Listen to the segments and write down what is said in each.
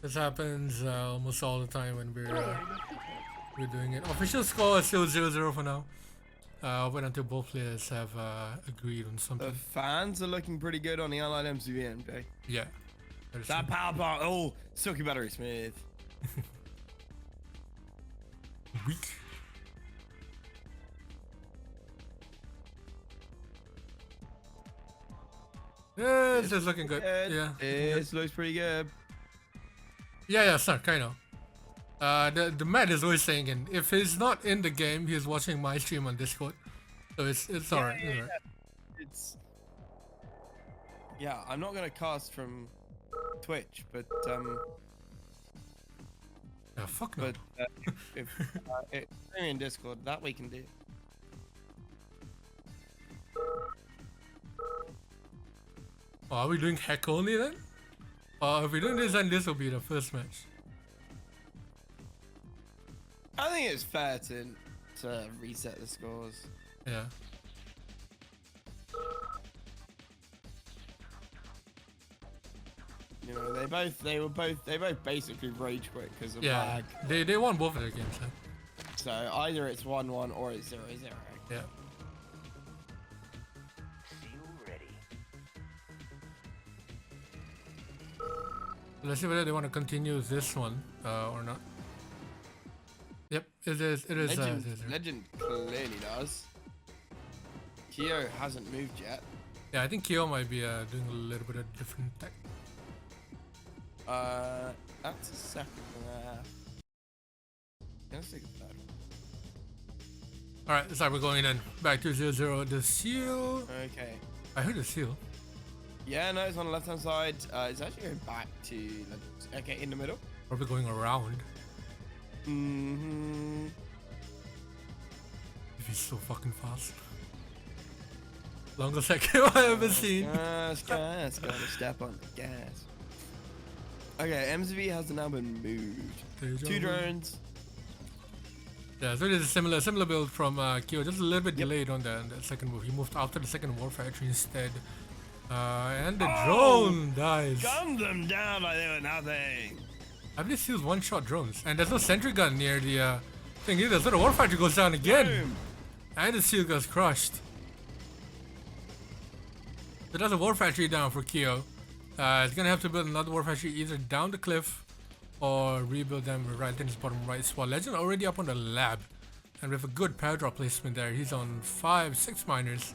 This happens almost all the time when we're doing it. Official score is still 0-0 for now. But until both players have agreed on The something. fans are looking pretty good on the Allied MCV MJ. Yeah. That power bar. Oh, silky battery smooth. Weak. Yeah, it's just looking good. Yeah. It looks pretty good. Yeah, sir, kind of. The man is always saying, and if he's not in the game, he's watching my stream on Discord. So it's alright. It's alright. It's yeah. I'm not gonna cast from Twitch, but Yeah, fuck no. if you're in Discord, that we can do. Oh, are we doing hack only then? If we're doing this, then this will be the first match. I think it's fair to reset the scores. Yeah. You know, they both basically rage quit because of Yeah. lag. They won both of their games. Huh? So either it's 1-1 or it's 0-0. Yeah. Let's see whether they want to continue this one or not. Yep, it is. It is. Legend clearly does. Kyo hasn't moved yet. Yeah, I think Kyo might be doing a little bit of different tech. That's a second half. Let's take a third. Alright, so we're going in. Back to 0-0. The seal. Okay. I heard the seal. Yeah, no, it's on the left hand side. It's actually going back to okay, in the middle. Probably going around. If he's so fucking fast. Longest second I've ever seen. Gas, gotta step on the gas. Okay, MZV has now been moved. Two drones. Yeah, so it is a similar build from Kyo, just a little bit delayed on the second move. He moved after the second war factory instead. And the drone dies. Gunned them down like they were nothing. I believe seals one-shot drones. And there's no sentry gun near the thing either, so the war factory goes down again. Boom. And the seal gets crushed. So that's a war factory down for Kyo. It's gonna have to build another war factory either down the cliff or rebuild them right in his bottom right spot. Legend already up on the lab. And with a good power drop placement there, he's on 5-6 miners.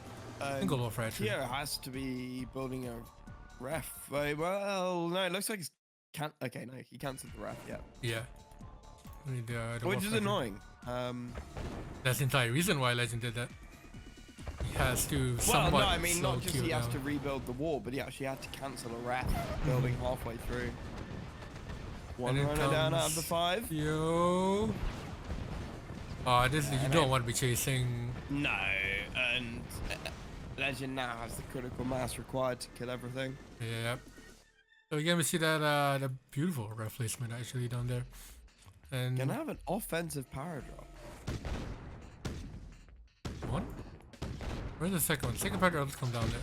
Single war factory. Kyo has to be building a ref. Well, no, it looks like he's okay, no, he cancelled the ref, yeah. Yeah. Which is annoying. That's the entire reason why Legend did that. He has to well, no, I mean, not just he has to rebuild the wall, but he actually had to cancel a ref building halfway through. One runner down out of the 5. Yo. Oh, this you don't want to be chasing. No, and Legend now has the critical mass required to kill everything. Yep. So again, we see that the beautiful ref placement actually down there. And gonna have an offensive power drop. One? Where's the second one? Second power drop come down there.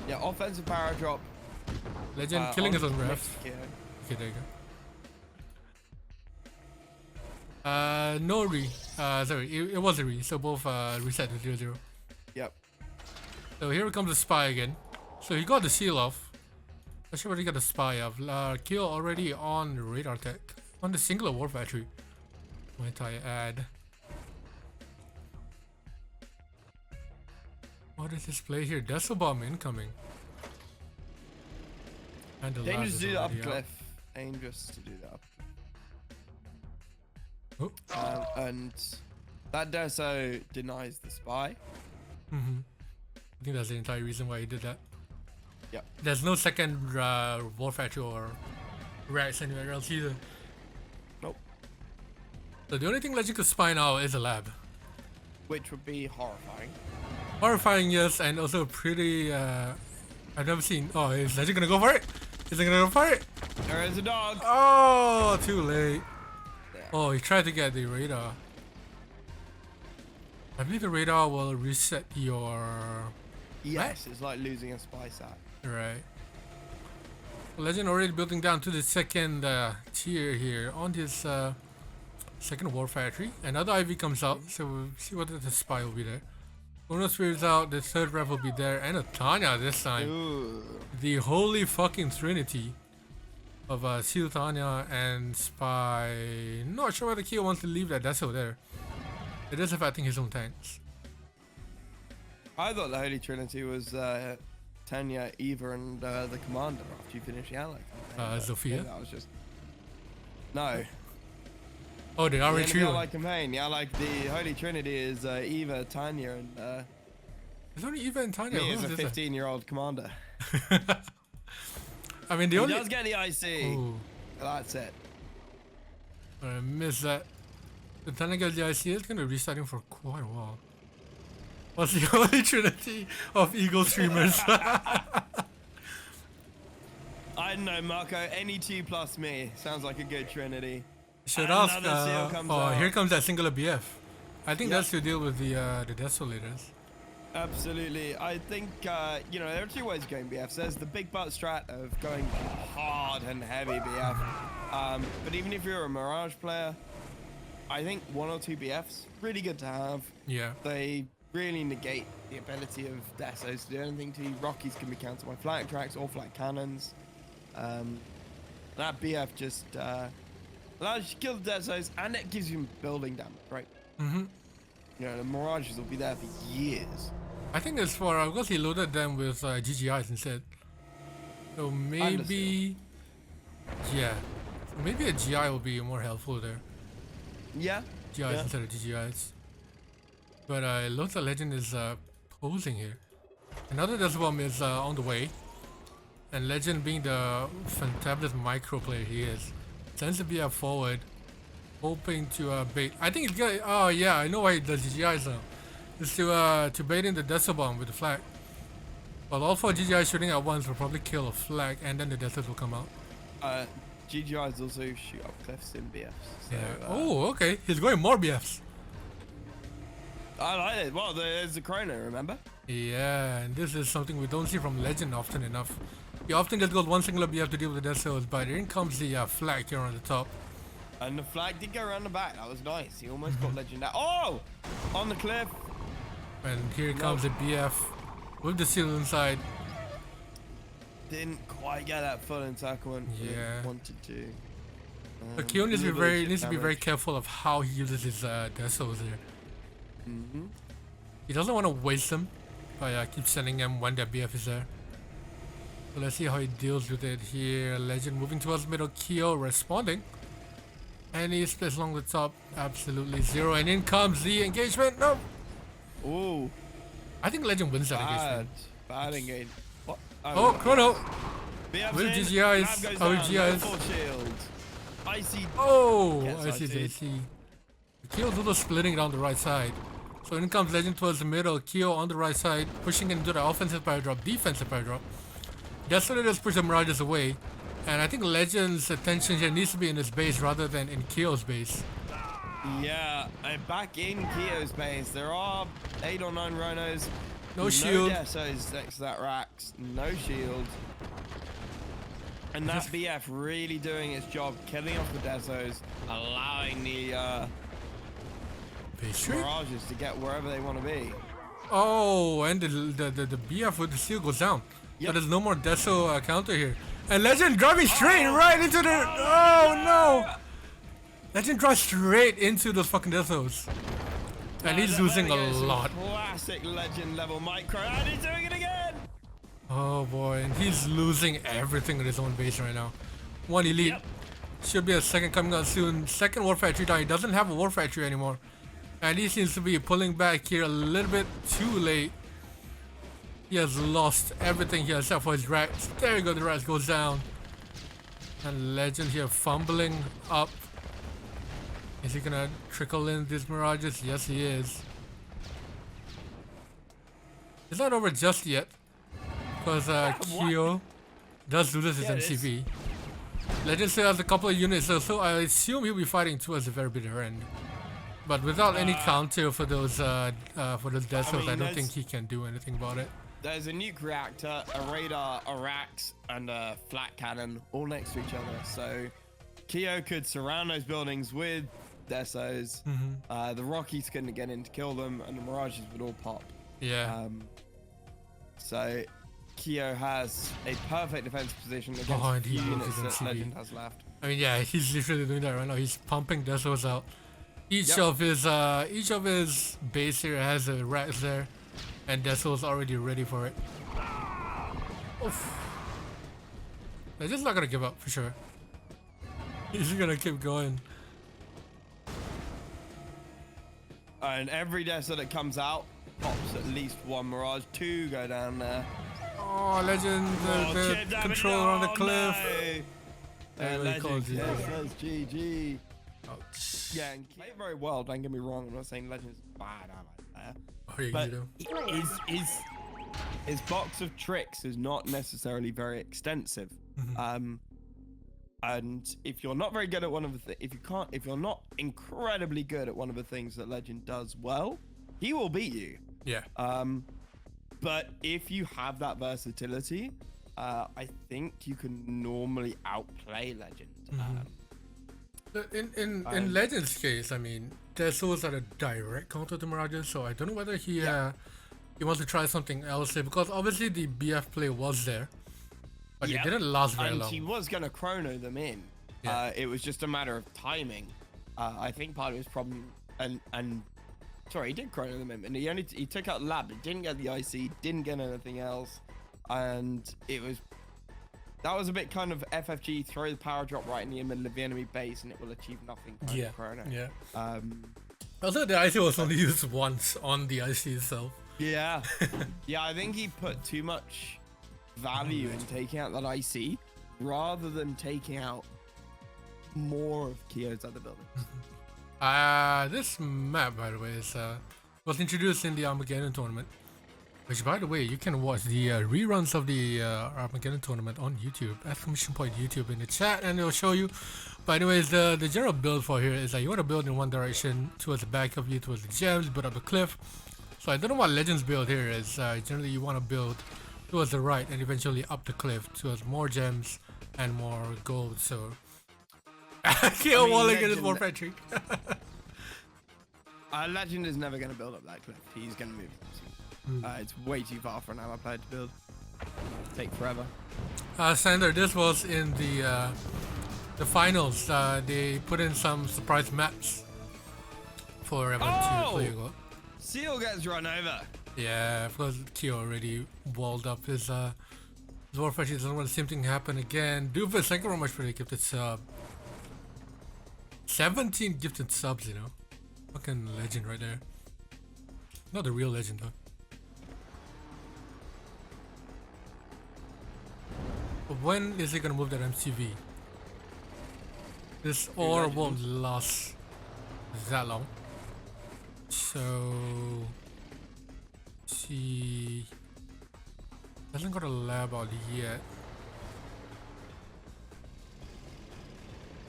Yeah, offensive power drop. Legend killing his own ref. Okay, there you go. No re. Sorry, it was a re, so both reset to 0-0. Yep. So here comes the spy again. So he got the seal off. Not sure what he got the spy off. Kill already on radar tech. On the singular war factory. Might I add. What is this play here? Decibel bomb incoming. And the dangerous to do that up cliff. Dangerous to do that up. Oh. And that Deso denies the spy. I think that's the entire reason why he did that. Yep. There's no second war factory or racks anywhere else either. Nope. So the only thing Legend could spy now is a lab. Which would be horrifying. Horrifying, yes, and also pretty, I've never seen. Oh, is Legend gonna go for it? Is he gonna go for it? There is a dog. Oh, too late. Yeah. Oh, he tried to get the radar. I believe the radar will reset your... Yes, it's like losing a spy sat. Right. Legend already building down to the second tier here on this second war factory. Another IV comes out, so we'll see whether the spy will be there. Chrono Spirit's out, the third ref will be there, and a Tanya this time. Ooh. The holy fucking trinity of Seal, Tanya, and Spy. Not sure whether Kyo wants to leave that Deso there. It is affecting his own tanks. I thought the Holy Trinity was Tanya, Eva, and the Commander after you finish the ally campaign. Zofia? That was just... No. Oh, the already the ally campaign. Yeah, like the Holy Trinity is Eva, Tanya, and... There's only Eva and Tanya. Me as a 15-year-old commander. I mean, he does get the IC. Ooh. That's it. I missed that. The Tanya gets the IC. It's going to be restarting for quite a while. What's the Holy Trinity of Eagle streamers? I don't know, Marco. Any 2 plus me. Sounds like a good trinity. Should ask. Here comes that singular BF. I think that's to deal with the Desolators. Absolutely. I think, you know, there are 2 ways of going BFs. There's the big butt strat of going hard and heavy BF. But even if you're a Mirage player, I think 1 or 2 BFs, really good to have. Yeah. They really negate the ability of Desos to do anything to you. Rockies can be countered by flat tracks or flat cannons. That BF just allows you to kill the Desos, and it gives you building damage, right? Mm-hmm. You know, the Mirages will be there for years. I think it's for because he loaded them with GGIs instead. So maybe, yeah, so maybe a GI will be more helpful there. Yeah. GIs instead of GGIs. But it looks like Legend is posing here. Another Desert Bomb is on the way. And Legend, being the fantabulous micro player he is, tends to be up forward, hoping to bait. I think he's gonna. Oh yeah, I know why he does GGIs now. It's to bait in the Desert Bomb with the flag. Well, all 4 GGIs shooting at once will probably kill a flag, and then the Desert will come out. GGIs also shoot up cliffs in BFs. So, yeah. Oh, okay. He's going more BFs. I like it. Well, there's the Chrono, remember? Yeah, and this is something we don't see from Legend often enough. He often just goes one singular BF to deal with the Death Souls, but in comes the flag here on the top. And the flag did go around the back. That was nice. He almost got Legend out. Oh! On the cliff. And here comes the BF with the seal inside. Didn't quite get that full encirclement. Yeah. Wanted to. But Kyo needs to be very careful of how he uses his Death Souls here. He doesn't want to waste them by keep sending them when their BF is there. So let's see how he deals with it here. Legend moving towards middle, Kyo responding. And he splits along the top, absolutely 0. And in comes the engagement. No! Ooh. I think Legend wins that engagement. Bad engagement. What? Oh, Chrono! BF's with in, GGIs, with GGIs. Shield. Icy. Oh! Icy. Kyo's also splitting down the right side. So in comes Legend towards the middle, Kyo on the right side, pushing into the offensive power drop, defensive power drop. Desolators push the Mirages away, and I think Legend's attention here needs to be in his base rather than in Kyo's base. Yeah, back in Kyo's base, there are 8 or 9 Rhinos. No shield. No Desos next to that Rax, no shield. And that BF really doing its job, killing off the Desos, allowing the Mirages to get wherever they want to be. Oh, and the BF with the seal goes down. Yep. So there's no more Deso counter here. And Legend driving straight right into the... Oh no! Legend drives straight into those fucking Desos. And he's losing a lot. Classic Legend level micro, and he's doing it again! Oh boy, and he's losing everything in his own base right now. 1 elite. Yep. Should be a second coming out soon. Second War Factory down. He doesn't have a War Factory anymore. And he seems to be pulling back here a little bit too late. He has lost everything here except for his racks. There you go, the racks goes down. And Legend here fumbling up. Is he gonna trickle in these Mirages? Yes, he is. It's not over just yet. Because Kyo does do this as MCV. Legend still has a couple of units, so I assume he'll be fighting towards the very bitter end. But without any counter for those Death Souls, I don't think he can do anything about it. There's a nuke reactor, a radar, a Rax, and a flat cannon all next to each other. So Keo could surround those buildings with Desos. The Rockies couldn't get in to kill them, and the Mirages would all pop. Yeah. So Keo has a perfect defense position against Behind the few he units is that in Legend has left. I mean, yeah, he's literally doing that right now. He's pumping Desos out. Each of his base here has a Rax there, and Deso's already ready for it. Oof. They're just not gonna give up for sure. He's gonna keep going. And every Deso that comes out pops at least one Mirage. 2 go down there. Oh, Legend, the control on the cliff. No. Legend, says GG. Ouch. Yeah, and played very well. Don't get me wrong. I'm not saying Legend's bad. I like that. But his box of tricks is not necessarily very extensive. And if you're not very good at one of the if you're not incredibly good at one of the things that Legend does well, he will beat you. Yeah. But if you have that versatility, I think you can normally outplay Legend. In Legend's case, I mean, Desos are a direct counter to Mirages, so I don't know whether he wants to try something else there, because obviously the BF play was there, but it didn't last very long. He was going to chrono them in. It was just a matter of timing. I think part of his problem, and sorry, he did chrono them in, and he took out Lab, but didn't get the IC, didn't get anything else, and that was a bit kind of FFG, throw the power drop right in the middle of the enemy base and it will achieve nothing. Chrono. Also, the IC was only used once on the IC itself. Yeah. I think he put too much value in taking out that IC rather than taking out more of Keo's other buildings. This map, by the way, was introduced in the Armageddon tournament. Which, by the way, you can watch the reruns of the Armageddon tournament on YouTube. Exclamation point YouTube in the chat, and it'll show you. But anyways, the general build for here is that you want to build in one direction towards the back of you, towards the gems, build up the cliff. So I don't know what Legends build here is. Generally, you want to build towards the right and eventually up the cliff towards more gems and more gold. So, Keo walling in his warfare trick. Legend is never going to build up that cliff. He's going to move. It's way too far for an armor player to build. Take forever. Sander, this was in the finals. They put in some surprise maps for everyone to play. Seal gets run over. Yeah, of course, Keo already walled up his warfare. He doesn't want the same thing happen again. Doofus, thank you very much for the gifted sub. 17 gifted subs, you know. Fucking legend right there. Not the real legend though. But when is he gonna move that MCV? This ore won't last that long. So she hasn't got a lab out yet.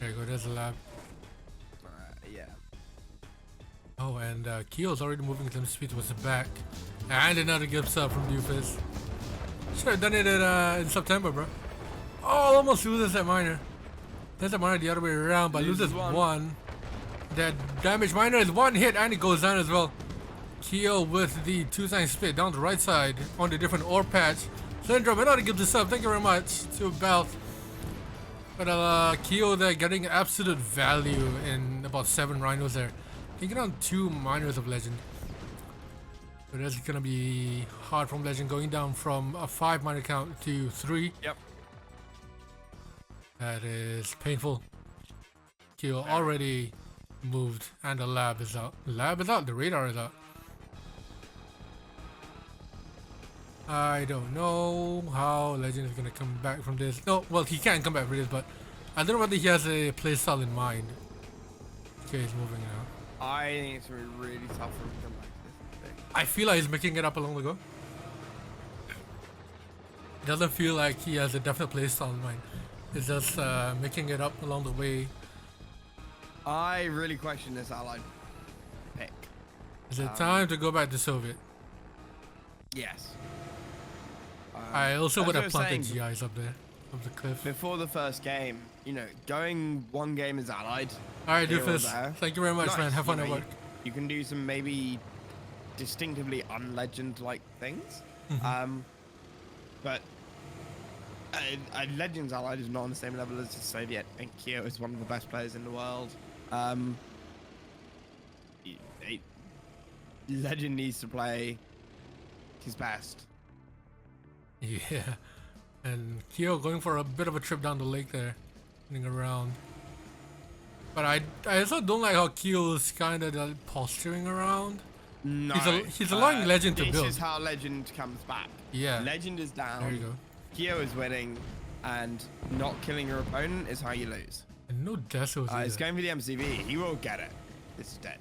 There you go, there's a lab. Yeah. Oh, and Keo's already moving at speed towards the back. And another gift sub from Doofus. Should have done it in September, bro. Oh, almost loses that miner. There's a miner the other way around, but loses one. That damage miner is one hit and it goes down as well. Keo with the 2-sign split down the right side on the different ore patch. Syndrome, another gift sub. Thank you very much to Belt. But Keo there getting absolute value in about 7 rhinos there. Taking on 2 miners of Legend. But that's gonna be hard from Legend, going down from a 5 miner count to 3. Yep. That is painful. Keo already moved and the lab is out. The lab is out, the radar is out. I don't know how Legend is gonna come back from this. No, well, he can't come back from this, but I don't know whether he has a playstyle in mind. Okay, he's moving now. I think it's gonna be really tough for him to come back to this thing. I feel like he's making it up along the go. Doesn't feel like he has a definite playstyle in mind. It's just making it up along the way. I really question this allied pick. Is it time to go back to Soviet? Yes. I also as would I have was planted saying, GIs up there, up the cliff. before the first game, you know, going one game as allied. Alright, here or Doofus. there. Thank you very much, man. Nice, Have fun you at know, work. You can do some maybe distinctively unlegend-like things. But a Legends allied is not on the same level as the Soviet, and Kyo is one of the best players in the world. Legend needs to play his best. Yeah. And Kyo going for a bit of a trip down the lake there, running around. But I also don't like how Kyo's kind of posturing around. No, he's allowing Legend to build. This is how Legend comes back. Yeah. Legend is down. There you go. Kyo is winning, and not killing your opponent is how you lose. And no Desos It's going for the MCV. He will get it. This is dead.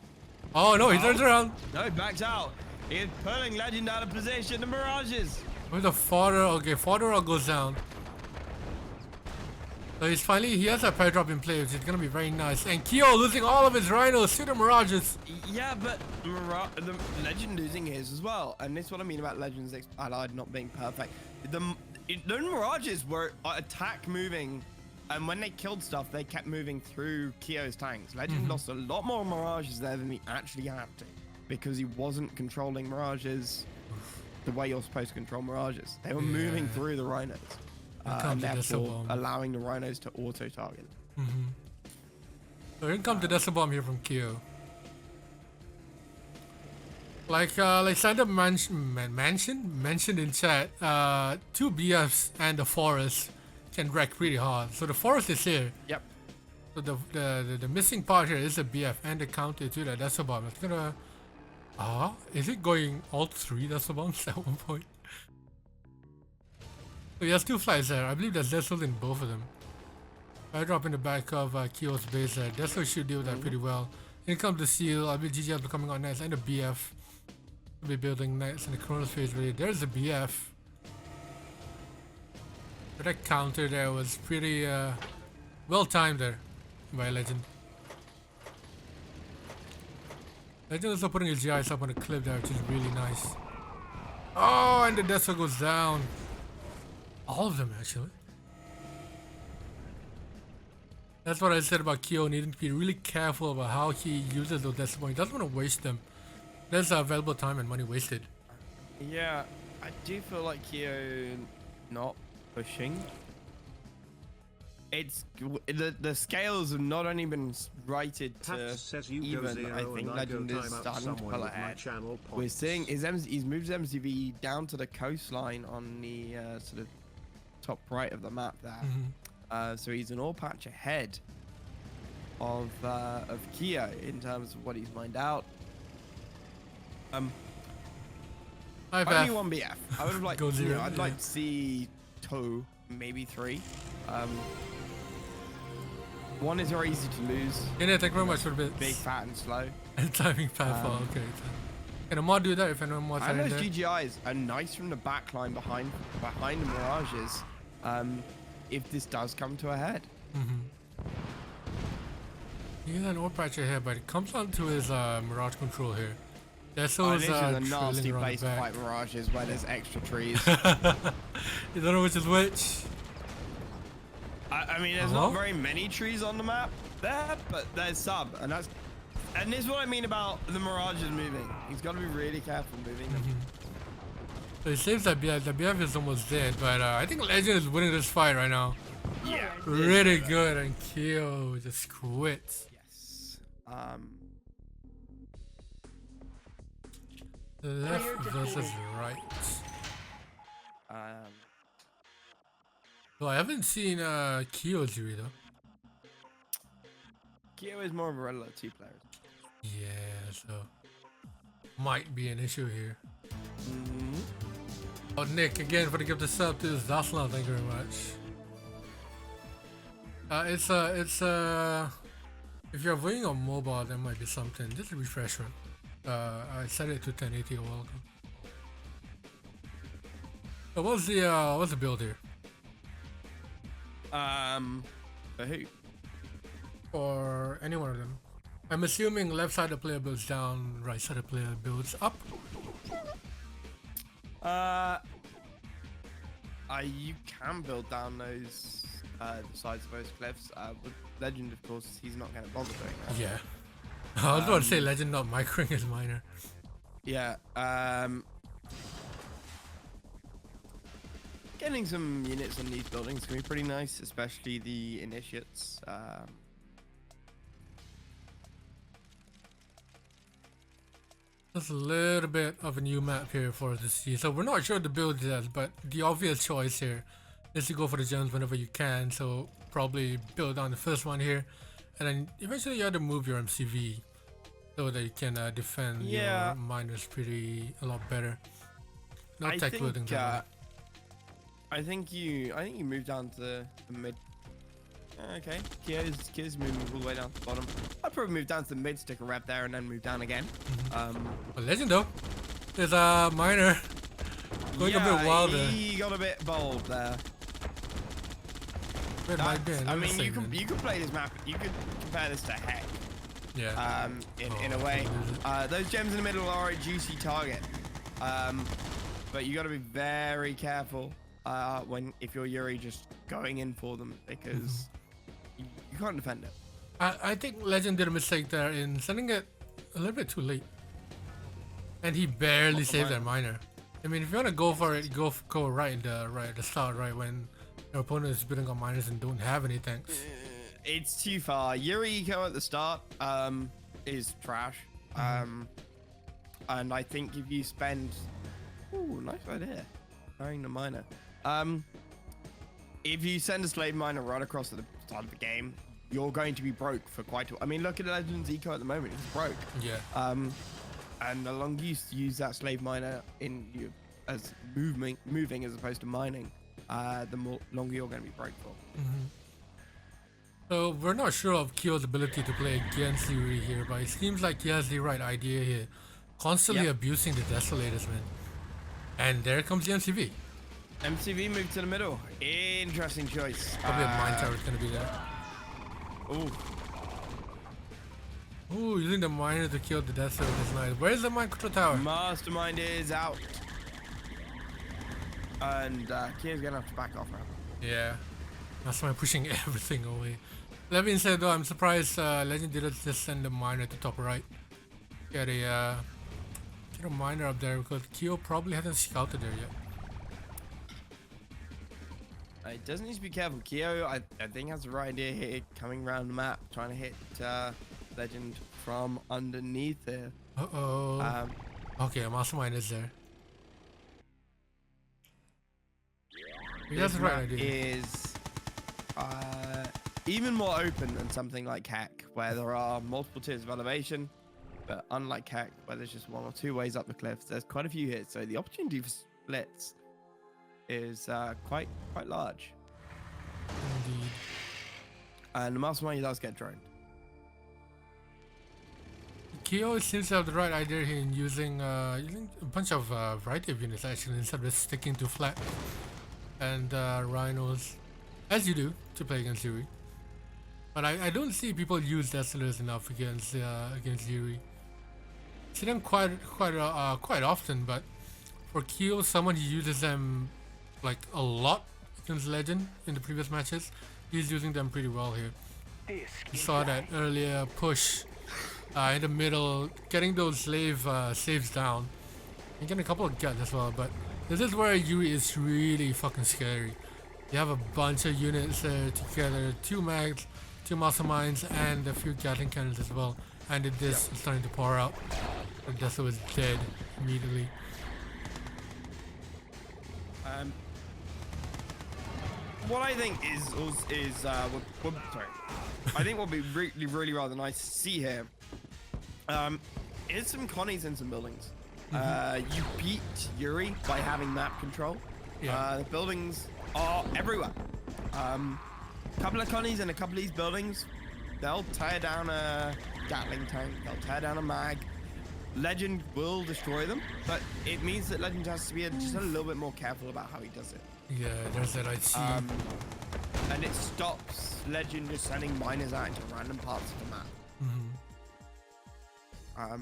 Oh no, he turns around. No, he backs out. He's pulling Legend out of position. The Mirages. Where's the fodder? Okay, fodder all goes down. So he has a pair drop in play, which is gonna be very nice. And Kyo losing all of his rhinos to the Mirages. Yeah, but the Legend losing his as well. And this is what I mean about Legends allied not being perfect. The Mirages were attack moving, and when they killed stuff, they kept moving through Kyo's tanks. Legend lost a lot more Mirages there than he actually had to, because he wasn't controlling Mirages the way you're supposed to control Mirages. They were moving through the rhinos. And therefore allowing the rhinos to auto-target. So here comes the Desert Bomb here from Kyo. Like Santa mentioned in chat, 2 BFs and the forest can wreck pretty hard. So the forest is here. Yep. So the missing part here is the BF and the counter to the Desert Bomb. It's gonna... is it going all 3 Desert Bombs at one point? So he has 2 flights there. I believe there's Desos in both of them. I drop in the back of Kyo's base there. Desos should deal with that pretty well. In comes the Seal. I believe GG will coming on next. And the BF. We'll be building next in the Chronos phase ready. There's the BF. But that counter there was pretty well timed there by Legend. Legend also putting his GIs up on the cliff there, which is really nice. Oh, and the Deso goes down. All of them, actually. That's what I said about Kyo needing to be really careful about how he uses those Desert Bombs. He doesn't want to waste them. There's valuable time and money wasted. Yeah, I do feel like Kyo not pushing. It's the scales have not only been righted to even. I think Legend is starting to pull ahead. We're seeing he's moved his MCV down to the coastline on the sort of top right of the map there. So he's an all patch ahead of Kyo in terms of what he's mined out. Only one BF. I would have liked. I'd like to see 2, maybe 3. One is very easy to lose. Yeah, thank you very much for the bits. Big, fat, and slow. And timing pathful. Okay. Can a mod do that if anyone mods and in those there? GGIs are nice from the back line behind the Mirages. If this does come to a head. He has an ore patch here, but it comes down to his Mirage control here. This is a nasty place to fight Mirages where there's extra trees. You don't know which is which. I mean, there's not very many trees on the map there, but there's some, and this is what I mean about the Mirages moving. He's got to be really careful moving them. So it seems that the BF is almost dead, but I think Legend is winning this fight right now. Yeah. Really good, and Kyo just quits. Yes. Left versus right. So I haven't seen Kyo's Yuri though. Kyo is more of a regular 2 player. Yeah, so might be an issue here. Oh, Nick, again for the gift of sub to Zaslan, thank you very much. It's if you're playing on mobile, there might be something. Just a refresher. I set it to 1080 a while ago. So what's the build here? For who? Or any one of them. I'm assuming left side of the player builds down, right side of the player builds up. You can build down those the sides of those cliffs. With Legend, of course, he's not going to bother doing that. Yeah. I was about to say Legend not microing his miner. Yeah. Getting some units on these buildings can be pretty nice, especially the initiates. There's a little bit of a new map here for us to see. So we're not sure the build yet, but the obvious choice here is to go for the gems whenever you can. So probably build on the first one here, and then eventually you have to move your MCV so that you can defend your miners a lot better. No tech buildings. I think you move down to the mid. Okay, Kyo's moving all the way down to the bottom. I'd probably move down to the mid, stick a rep there, and then move down again. A Legend though. There's a miner going a bit wild there. He got a bit bold there. I mean, you can play this map. You could compare this to Heck. Yeah. In a way, those gems in the middle are a juicy target. But you got to be very careful if you're Yuri just going in for them, because you can't defend it. I think Legend did a mistake there in sending it a little bit too late, and he barely saved that miner. I mean, if you want to go for it, go right at the start, right when your opponent is building on miners and don't have any tanks. It's too far. Yuri eco at the start is trash. And I think if you spend, nice idea, carrying the miner. If you send a slave miner right across to the start of the game, you're going to be broke for quite a while. I mean, look at Legend's eco at the moment; he's broke. Yeah. And the longer you use that slave miner as moving as opposed to mining, the longer you're going to be broke for. So we're not sure of Kyo's ability to play against Yuri here, but it seems like he has the right idea here. Constantly abusing the Desolators, man. And there comes the MCV. MCV moved to the middle. Interesting choice. Probably a mine tower is going to be there. Ooh, using the miner to kill the Desolators is nice. Where's the mine control tower? Mastermind is out. And Kyo's going to have to back off now. Yeah. Mastermind pushing everything away. That being said though, I'm surprised Legend didn't just send the miner to top right. Get a miner up there, because Kyo probably hasn't scouted there yet. It does need to be careful. Kyo, I think, has the right idea here, coming around the map, trying to hit Legend from underneath there. Okay, a Mastermind is there. He has the right idea. Is even more open than something like Hack, where there are multiple tiers of elevation. But unlike Hack, where there's just one or two ways up the cliffs, there's quite a few hits. So the opportunity for splits is quite large. Indeed. And the Mastermind does get droned. Kyo seems to have the right idea here in using a bunch of variety of units actually, instead of sticking to flat and rhinos, as you do to play against Yuri. But I don't see people use Desolators enough against Yuri. See them quite often, but for Kyo, someone who uses them like a lot against Legend in the previous matches, he's using them pretty well here. You saw that earlier push in the middle, getting those slaves down, and getting a couple of guts as well. But this is where Yuri is really fucking scary. You have a bunch of units there together, 2 mags, 2 masterminds, and a few Gatling cannons as well. And this is starting to pour out. The Deso is dead immediately. What I think is sorry. I think what would be really rather nice to see here is some Connies in some buildings. You beat Yuri by having map control. The buildings are everywhere. Couple of Connies in a couple of these buildings, they'll tear down a Gatling tank, they'll tear down a mag. Legend will destroy them, but it means that Legend has to be just a little bit more careful about how he does it. Yeah, there's that I see. And it stops Legend just sending miners out into random parts of the map.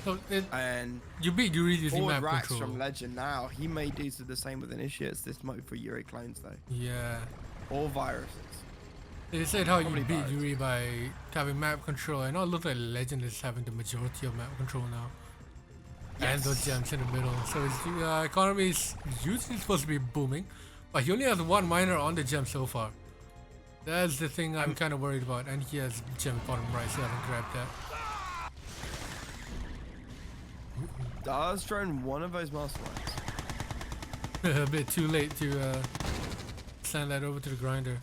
So And you beat Yuri using forward map racks control. from Legend now. He may do the same with initiates this mode for Yuri clones though. Yeah. Or viruses. They said how Probably you beat virus. Yuri by having map control. I know it looks like Legend is having the majority of map control now. And those gems in the middle. So his economy is usually supposed to be booming. But he only has one miner on the gem so far. That's the thing I'm kind of worried about. And he has gem bottom right, so I haven't grabbed that. Does drone one of those masterminds? A bit too late to send that over to the grinder.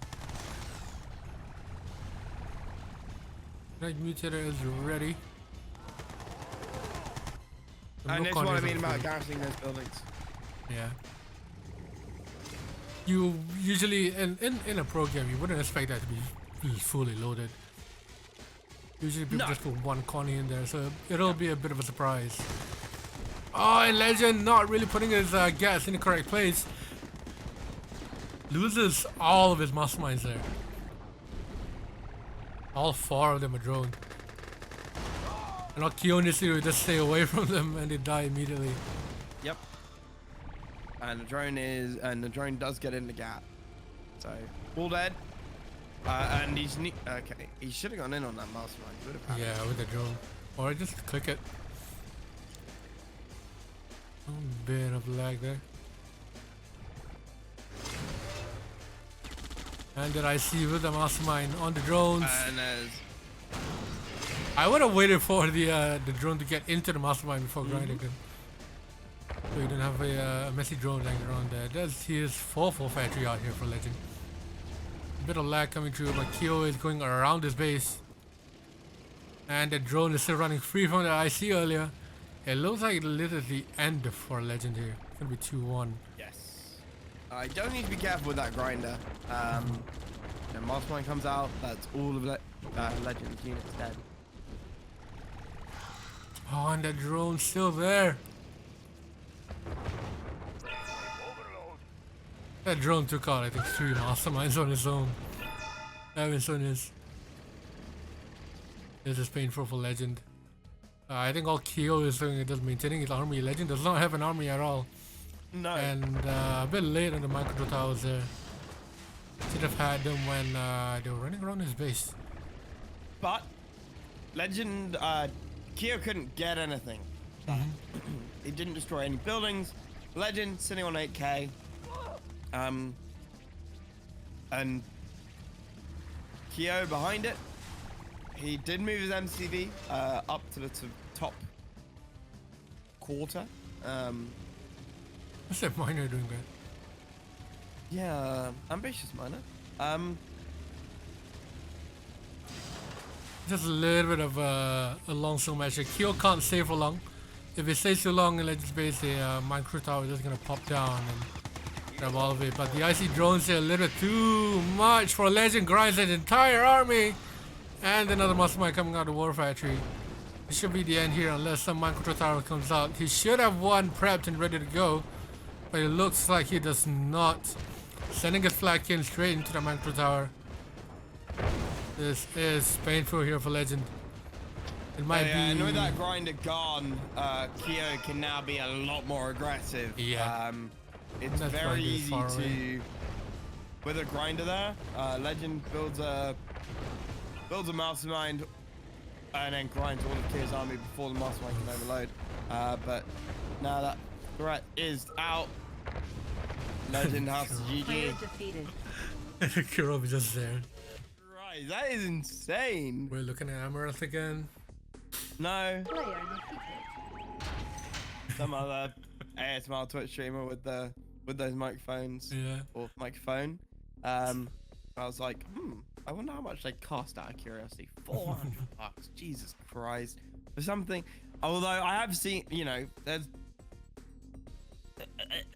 Night mutator is ready. And No that's what I context mean of about food. garrisoning those buildings. Yeah. You usually in a pro game you wouldn't expect that to be fully loaded. Usually people just put one Connie in there, so it'll be a bit of a surprise. Oh, and Legend not really putting his gas in the correct place. Loses all of his masterminds there. All 4 of them are droned. And Akio needs to just stay away from them and they die immediately. Yep. And the drone does get in the gap. So all dead. And okay. He should have gone in on that mastermind. He would have had it. Yeah, with the drone. Or just click it. A bit of lag there. And then I see with the mastermind on the drones. And there's I would have waited for the drone to get into the mastermind before grinding them. So you don't have a messy drone lying around there. That's his full factory out here for Legend. A bit of lag coming through, but Kyo is going around his base. And the drone is still running free from the IC earlier. It looks like it is the end for Legend here. It's gonna be 2-1. yes. I don't need to be careful with that grinder. The mastermind comes out. That's all of Legend's units dead. Oh, and that drone's still there. That drone took out, I think, 3 masterminds on his own. Evanson is. This is painful for Legend. I think all Kyo is doing is just maintaining his army. Legend does not have an army at all. No. And a bit late on the micro towers there. Should have had them when they were running around his base. But Legend, Kyo couldn't get anything. He didn't destroy any buildings. Legend sitting on 8k. And Kyo behind it. He did move his MCV up to the top quarter. What's that miner doing there? Yeah, ambitious miner. Just a little bit of a long slow match. Kyo can't stay for long. If it stays too long in Legend's base, the micro tower is just gonna pop down and grab all of it. But the IC drones here a little bit too much for Legend. Grinds his entire army. And another mastermind coming out of the War Factory. It should be the end here unless some micro tower comes out. He should have one prepped and ready to go. But it looks like he does not. Sending his flak in straight into the micro tower. This is painful here for Legend. It might be. And with that grinder gone, Kyo can now be a lot more aggressive. Yeah. It's That very grinder is easy far to. away. With a grinder there, Legend builds a mastermind and then grinds all of Kyo's army before the mastermind can overload. But now that threat is out, Legend has to GG. Player defeated. Kirov is just there. Right, that is insane. We're looking at Amaranth again. No, Player defeated. some other ASMR Twitch streamer with those microphones Yeah. or microphone. I was like, I wonder how much they cost out of curiosity. $400. Jesus Christ. For something. Although I have seen, there's.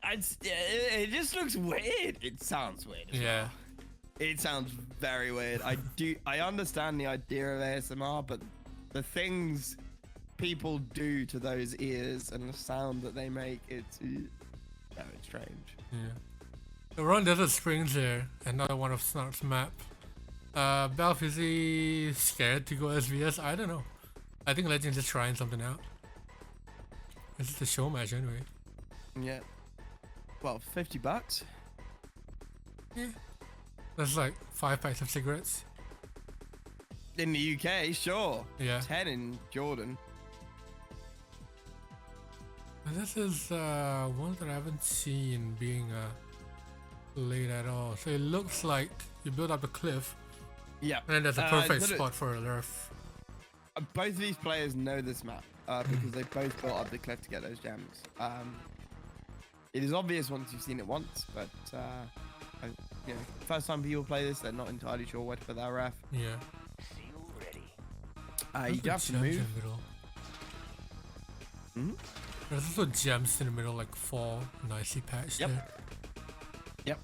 It just looks weird. It sounds weird. Yeah. It sounds very weird. I understand the idea of ASMR, but the things people do to those ears and the sound that they make, it's very strange. Yeah. So we're on Desert Springs here, another one of Snark's map. Balf, is he scared to go SVS? I don't know. I think Legend's just trying something out. This is the show match anyway. Yeah. Well, $50. Yeah. That's like 5 packs of cigarettes. In the UK, sure. Yeah. 10 in Jordan. And this is one that I haven't seen being played at all. So it looks like you build up the cliff, Yeah. and then there's a perfect spot for a lurf. Both of these players know this map because they both built up the cliff to get those gems. It is obvious once you've seen it once, but you know, first time people play this, they're not entirely sure where to put their ref. Yeah. You do have to move. In the middle. Hmm? There's also gems in the middle, like 4 nicely patched Yep. there. Yep.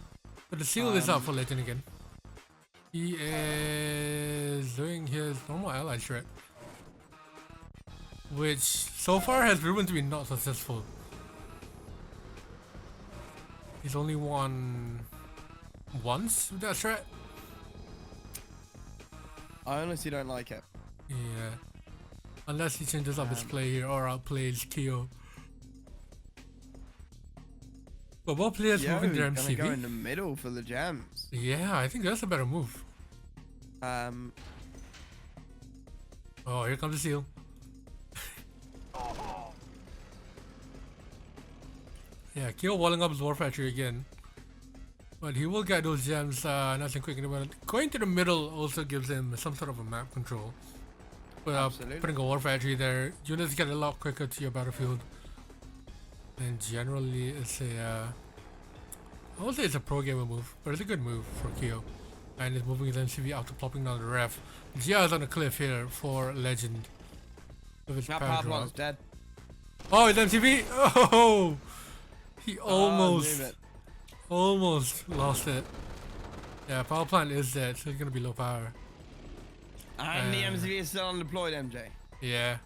But the seal is up for Legend again. He is doing his normal ally threat, which so far has proven to be not successful. He's only won once with that threat. I honestly don't like it. Yeah. Unless he changes up his play here or outplays Kyo. But both players moving their gonna MCV. go in the middle for the gems. Yeah, I think that's a better move. Oh, here comes the seal. Yeah, Kyo walling up his war factory again. But he will get those gems nice and quick. Going to the middle also gives him some sort of a map control. Putting a war factory there, units get a lot quicker to your battlefield. And generally, it's a I won't say it's a pro gamer move, but it's a good move for Kyo. And he's moving his MCV after plopping down the ref. Gia is on the cliff here for Legend. With his That power power drop. plant's dead. Oh, his MCV! Oh! He almost lost it. Yeah, power plant is dead, so it's gonna be low power. And the MCV is still undeployed, MJ. Yeah,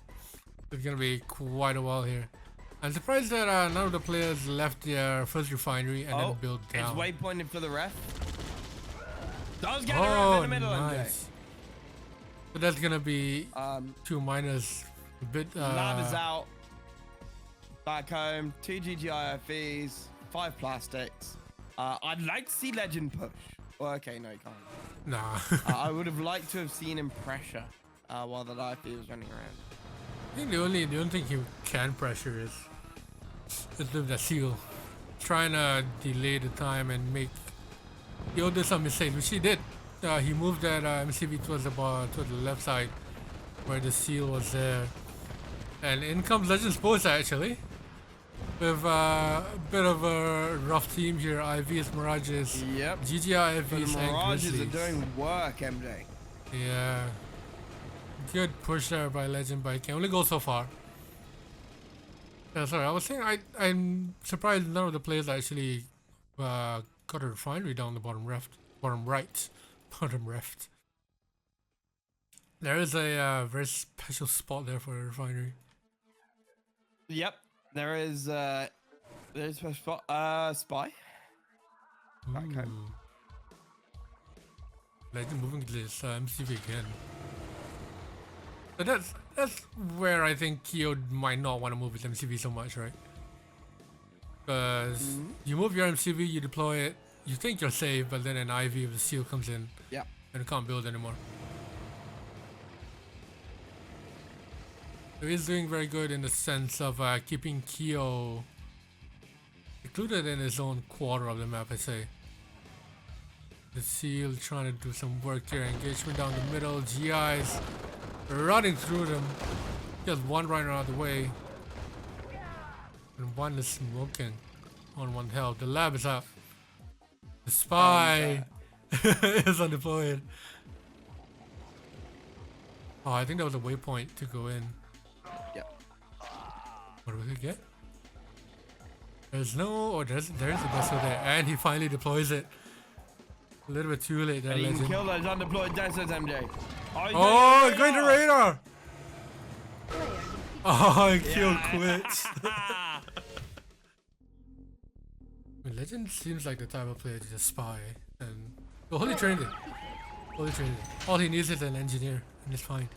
it's gonna be quite a while here. I'm surprised that none of the players left their first refinery and then built down. It's waypointed for the ref. Does get the ref in the middle, nice. So that's gonna be 2 minus. A bit. Lab is out. Back home. 2 GGIFEs. 5 plastics. I'd like to see Legend push. Well, okay, no, you can't. Nah. I would have liked to have seen him pressure while the IFE was running around. I think the only thing he can pressure is with the seal, trying to delay the time and make. He'll do some mistakes, which he did. He moved that MCV towards the left side, where the seal was there, and in comes Legend's Post actually, with a bit of a rough team here. IVs, Mirages, Yep. GGIFs, The and Mirages Grizzlies. are doing work, MJ. Yeah. Good push there by Legend, but it can only go so far. Yeah, sorry, I was saying I'm surprised none of the players actually got a refinery down the bottom right. There is a very special spot there for a refinery. Yep. There's a spot. Spy. Back home. Legend moving to this MCV again. But that's where I think Kyo might not want to move his MCV so much, right? Because you move your MCV, you deploy it, you think you're safe, but then an IV of the seal comes in, Yeah. and you can't build anymore. So he's doing very good in the sense of keeping Kyo included in his own quarter of the map, I say. The seal trying to do some work here, engagement down the middle, GIs running through them. Just one runner out of the way. And one is smoking on 1 health. The lab is up. The spy is undeployed. Oh, I think that was a waypoint to go in. Yep. What do we get? There's no... Oh, there's a vessel there. And he finally deploys it. A little bit too late there, And you can Legend. kill those undeployed deserts, MJ. Oh, it's going to radar! Player Oh, Kyo quits. Legend seems like the type of player to just spy and Holy Trinity. Holy Trinity. All he needs is an engineer and it's fine.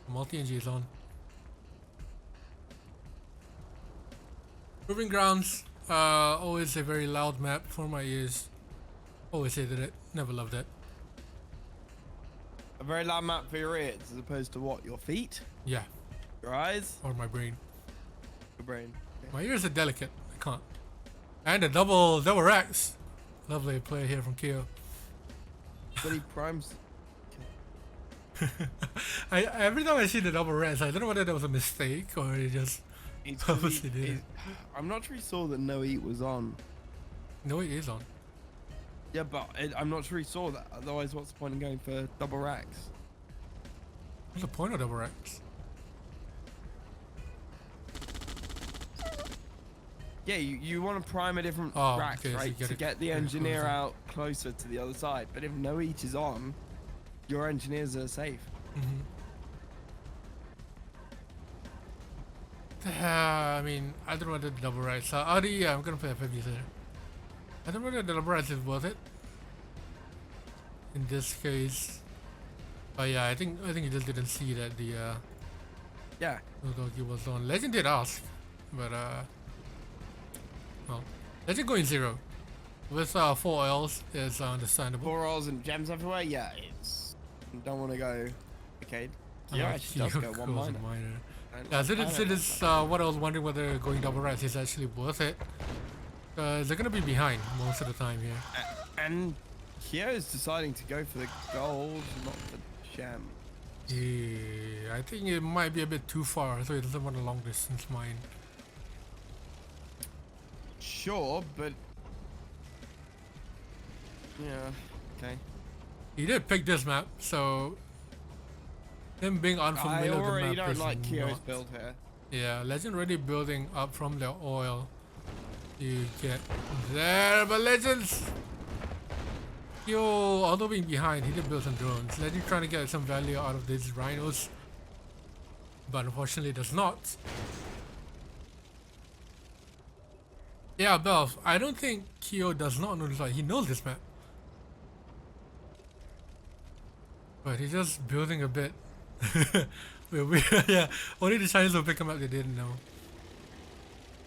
Multi-NG is on. Proving Grounds, always a very loud map for my ears. Always hated it. Never loved it. A very loud map for your ears, as opposed to what? Your feet? Yeah, Your eyes? or my brain. Your brain. Okay. My ears are delicate. I can't. And a double racks. Lovely player here from Kyo. But he primes. Every time I see the double racks, I don't know whether that was a mistake or he just He's purposely did it. I'm not sure he saw that no eat was on. No, it is on. Yeah, but I'm not sure he saw that. Otherwise, what's the point in going for double racks? What's the point of double racks? Yeah, you want to prime a different Oh, rack, okay, so right? you get To it get the closer. engineer out closer to the other side. But if no eat is on, your engineers are safe. I mean, I don't know whether the double racks. Yeah, I'm gonna play a 50 there. I don't know whether the double racks is worth it. In this case. But yeah, I think you just didn't see that the Yeah. Nodoki was on. Legend did ask, but well, Legend going 0 with 4 oils is understandable. 4 rolls and gems everywhere. Yeah, it's. You don't want to go. Okay. Yeah, actually does go one goes minor. minor. I Yeah, like- so I this like is that. what I was wondering whether going double racks is actually worth it. They're gonna be behind most of the time here. And Kyo is deciding to go for the gold, not the gem. Yeah, I think it might be a bit too far, so he doesn't want a long distance mine. Sure, but yeah, okay. He did pick this map, so him being unfamiliar I with the already map don't is like Kyo's not. build here. Yeah, Legend already building up from the oil. You get there, but Legends. Yo, although being behind, he did build some drones. Legend trying to get some value out of these rhinos, but unfortunately does not. Yeah, Belf, I don't think Kyo does not know this map. He knows this map. But he's just building a bit. Yeah, only the Chinese will pick him up, they didn't know.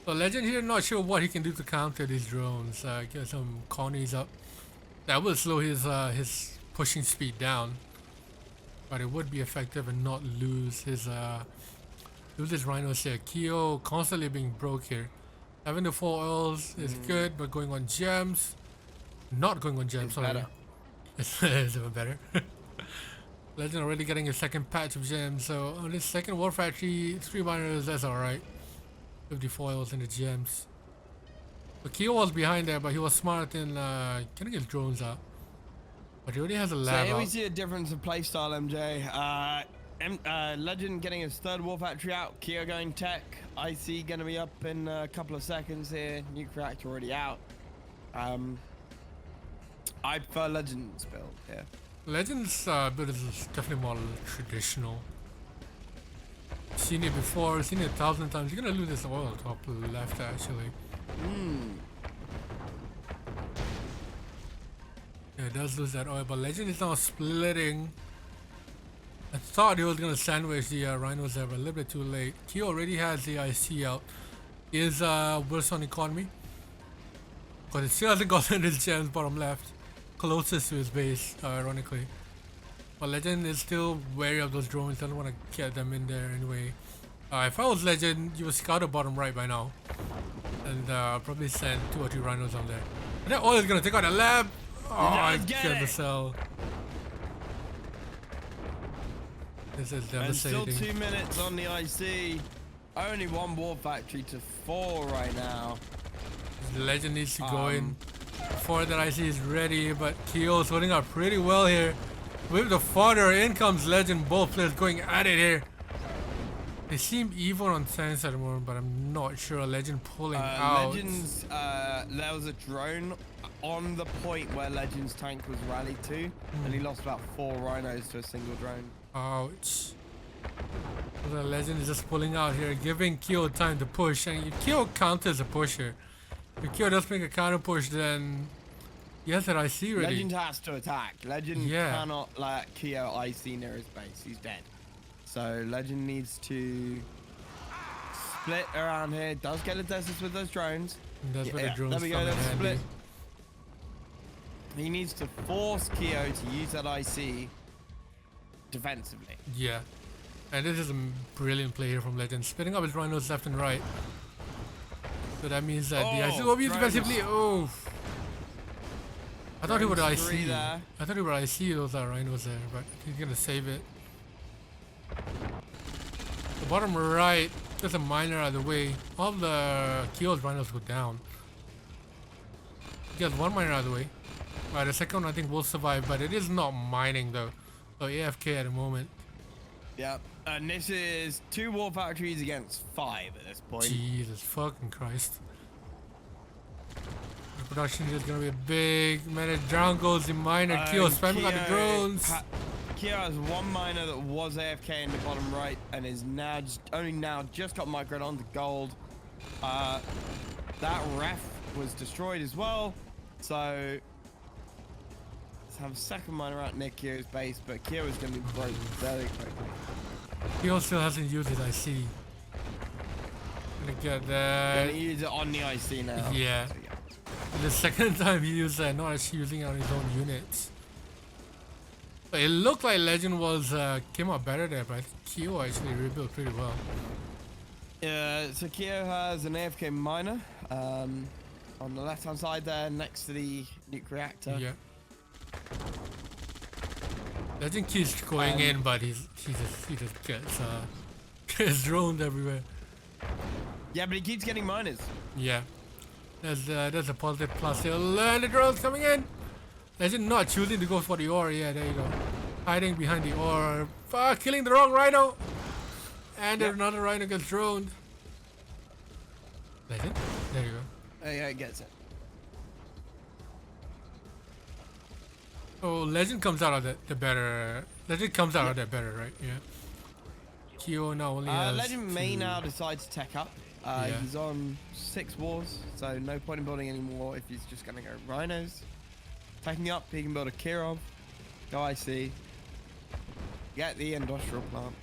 So Legend here, not sure what he can do to counter these drones. Get some colonies up. That will slow his pushing speed down. But it would be effective and not lose his rhinos here. Kyo constantly being broke here. Having the 4 oils is good, but going on gems. Not going on gems, It's sorry. better. It's even better. Legend already getting a second patch of gems, so on this second War Factory, 3 miners, that's alright. 50 foils and the gems. So Kyo was behind there, but he was smart in getting his drones out. But he already has a So lab here we out. see a difference of playstyle, MJ. Legend getting his 3rd War Factory out. Kyo going tech. IC going to be up in a couple of seconds here. Nuke reactor already out. I prefer Legend's build here. Legend's build is definitely more traditional. Seen it before, seen it 1,000 times. You're gonna lose this oil top left actually. Yeah, it does lose that oil, but Legend is now splitting. I thought he was gonna sandwich the rhinos there, but a little bit too late. He already has the IC out. He is worse on economy. But it still hasn't gotten his gems bottom left. Closest to his base, ironically. But Legend is still wary of those drones, doesn't want to get them in there anyway. If I was Legend, you would scout the bottom right by now. And probably send 2 or 3 rhinos on there. And that oil is gonna take out the lab! Oh, I Get get the it. cell. This is And still devastating. 2 minutes on the IC. Only 1 War Factory to 4 right now. Legend needs to go in before that IC is ready, but Kyo's holding up pretty well here. With the fodder, in comes Legend, both players going at it here. They seem even on sense at the moment, but I'm not sure. Legend pulling out. Legends, there was a drone on the point where Legends tank was rallied to, and he lost about 4 rhinos to a single drone. Ouch. So the Legend is just pulling out here, giving Kyo time to push, and if Kyo counters a pusher. If Kyo does make a counter push, then yes, that IC ready. Legend has to attack. Legend Yeah. cannot let Kyo IC near his base. He's dead. So Legend needs to split around here. Does get a distance with those drones. And that's where the Yeah, drones there we go. come in There's a handy. split. He needs to force Keo to use that IC defensively. Yeah. And this is a brilliant play here from Legend. Splitting up his rhinos left and right. So that means that the IC will be drones. defensively. Oh. I thought he would Drones IC. three there. I thought he would IC those rhinos there, but he's gonna save it. The bottom right, just a miner out of the way. All the Keo's rhinos go down. He gets one miner out of the way. Right, the second one I think will survive, but it is not mining though. So AFK at the moment. Yep. And this is 2 war factories against 5 at this point. Jesus fucking Christ. The production is gonna be a big man. Down goes the miner. Keo spamming on the drones. Keo has 1 miner that was AFK in the bottom right and is now only just got microed onto gold. That ref was destroyed as well. So let's have a second miner out near Keo's base, but Keo is going to be broke very quickly. Keo still hasn't used his IC. Gonna get that. Gonna use it on the IC now. Yeah. So, The second time he used that, not actually using it on his own units. But it looked like Legend was came out better there, but I think Keo actually rebuilt pretty well. So Keo has an AFK miner on the left-hand side there, next to the nuclear reactor. Yeah. Legend keeps going in, but he just gets droned everywhere. Yeah, but he keeps getting miners. Yeah. There's a positive plus here. And the drones coming in. Legend not choosing to go for the ore. Yeah, there you go. Hiding behind the ore. Killing the wrong rhino. And another rhino gets droned. Legend? There you go. Yeah, it gets it. Oh, Legend comes out of the better. Legend comes out of that better, right? Yeah. Keo now only has Legend may 2. now decide to tech up. Yeah. He's on 6 wars, so no point in building anymore if he's just going to go rhinos. Taking up, he can build a Kirov, go IC, get the industrial plant.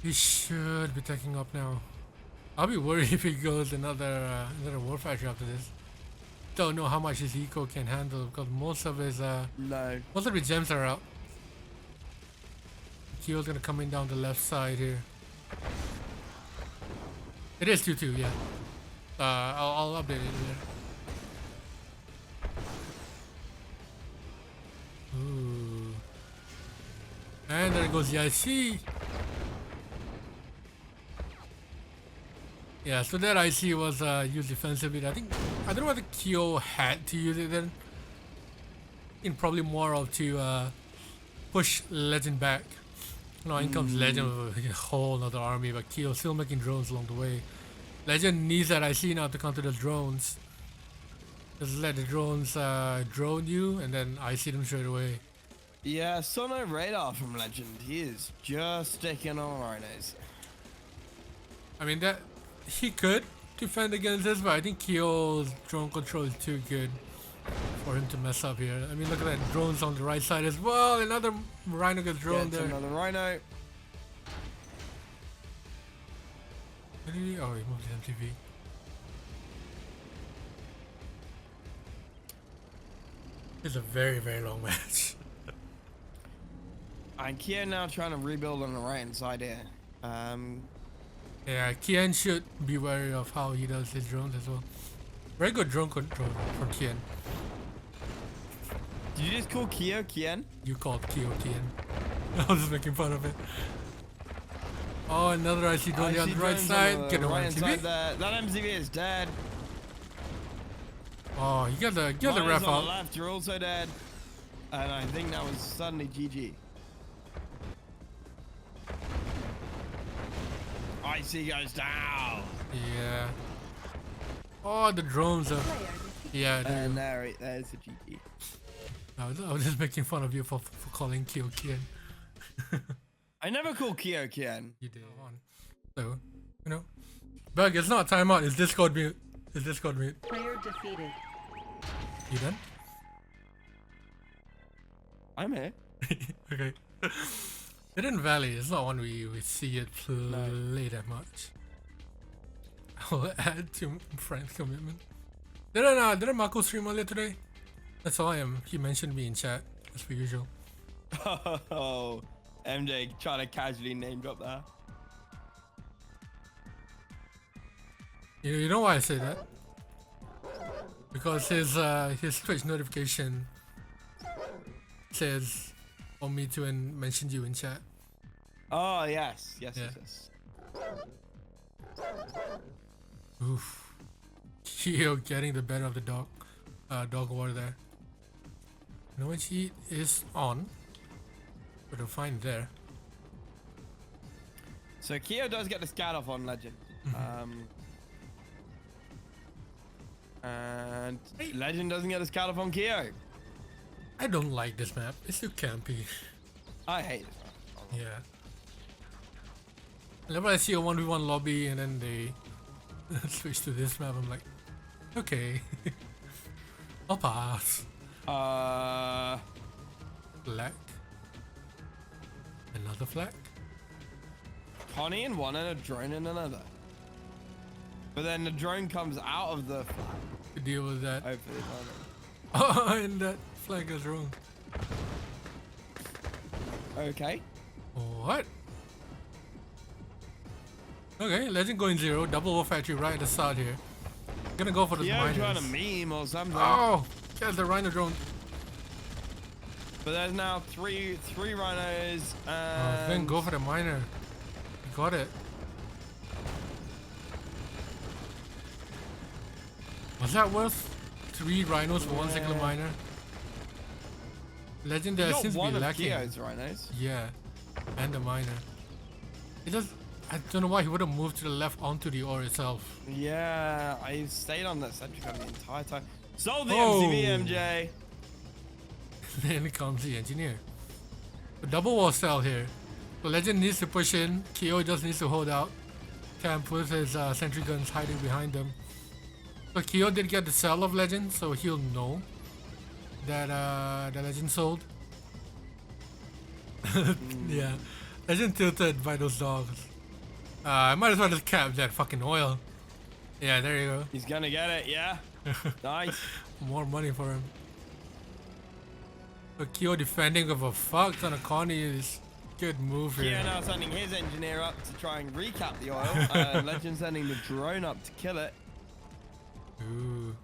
He should be taking up now. I'll be worried if he goes another war factory after this. Don't know how much his eco can handle because most of his gems are out. Keo's gonna come in down the left side here. It is 2-2, yeah. I'll update it later. Ooh. And there goes the IC. Yeah, so that IC was used defensively. I don't know whether Keo had to use it then. And probably more of to push Legend back. No, in comes Legend with a whole other army, but Keo still making drones along the way. Legend needs that IC now to counter the drones. Just let the drones drone you and then IC them straight away. Yeah, sono radar from Legend. He is just sticking on rhinos. I mean, that he could defend against this, but I think Keo's drone control is too good for him to mess up here. I mean, look at that, drones on the right side as well. Another rhino gets droned there. Another rhino. Where did he? Oh, he moved his MTV. It's a very, very long match. And Keo now trying to rebuild on the right hand side here. Yeah, Kian should be wary of how he does his drones as well. Very good drone control from Kian. Did you just call Keo Kian? You called Keo Kian. I was just making fun of it. Oh, another IC drone on the right side. Get the right MTV. side there. That MTV is dead. Oh, you got the Miners ref on out. the left, you're also dead. And I think that was suddenly GG. IC goes down. Yeah. Oh, the drones are. Player defeated. Yeah. And there's a GG. I was just making fun of you for calling Keo Kian. I never call Keo Kian. You did. So, you know. Bug, it's not timeout. It's Discord mute. It's Discord mute. Player defeated. You done? I'm here. Okay. Hidden Valley is not one we see it play that much. I'll add to friend's commitment. Didn't Marco stream earlier today? That's all I am. He mentioned me in chat, as per usual. Oh, MJ trying to casually name drop there. You know why I say that? Because his Twitch notification says for me to mention you in chat. Oh, yes. Yes, Yeah. yes. Oof. Kyo getting the better of the dog water there. No cheat is on. But we'll find there. So Kyo does get the scat off on Legend. And Legend doesn't get the scat off on Kyo. I don't like this map. It's too campy. I hate it. Yeah. Whenever I see a 1v1 lobby and then they switch to this map, I'm like, okay. I'll pass. Flag. Another flag. Connie in one and a drone in another. But then the drone comes out of the flag. To deal with that. Hopefully, Oh, and that flag is wrong. okay. What? Okay, Legend going 0. Double war factory right at the start here. Gonna go for the Yeah, trying to miners. meme or something. Oh, get the rhino drone. But there's now three rhinos. Oh, then go for the miner. You got it. Was that worth 3 rhinos for one single miner? Legend there You got seems to be one of lacking. Kyo's rhinos. Yeah, and the miner. It just, I don't know why he would have moved to the left onto the ore itself. Yeah, I stayed on that sentry gun the entire time. Sold the Oh. MCV, MJ. Then comes the engineer. A double wall cell here. So Legend needs to push in. Kyo just needs to hold out. Camp with his sentry guns hiding behind them. So Kyo did get the cell of Legend, so he'll know that the Legend sold. Yeah, Legend tilted by those dogs. I might as well just cap that fucking oil. Yeah, there you go. He's gonna get it, yeah. Nice. More money for him. But Kyo defending with a fuck ton of Connie is good move Kyo here. now sending his engineer up to try and recap the oil. Legend sending the drone up to kill it. Ooh.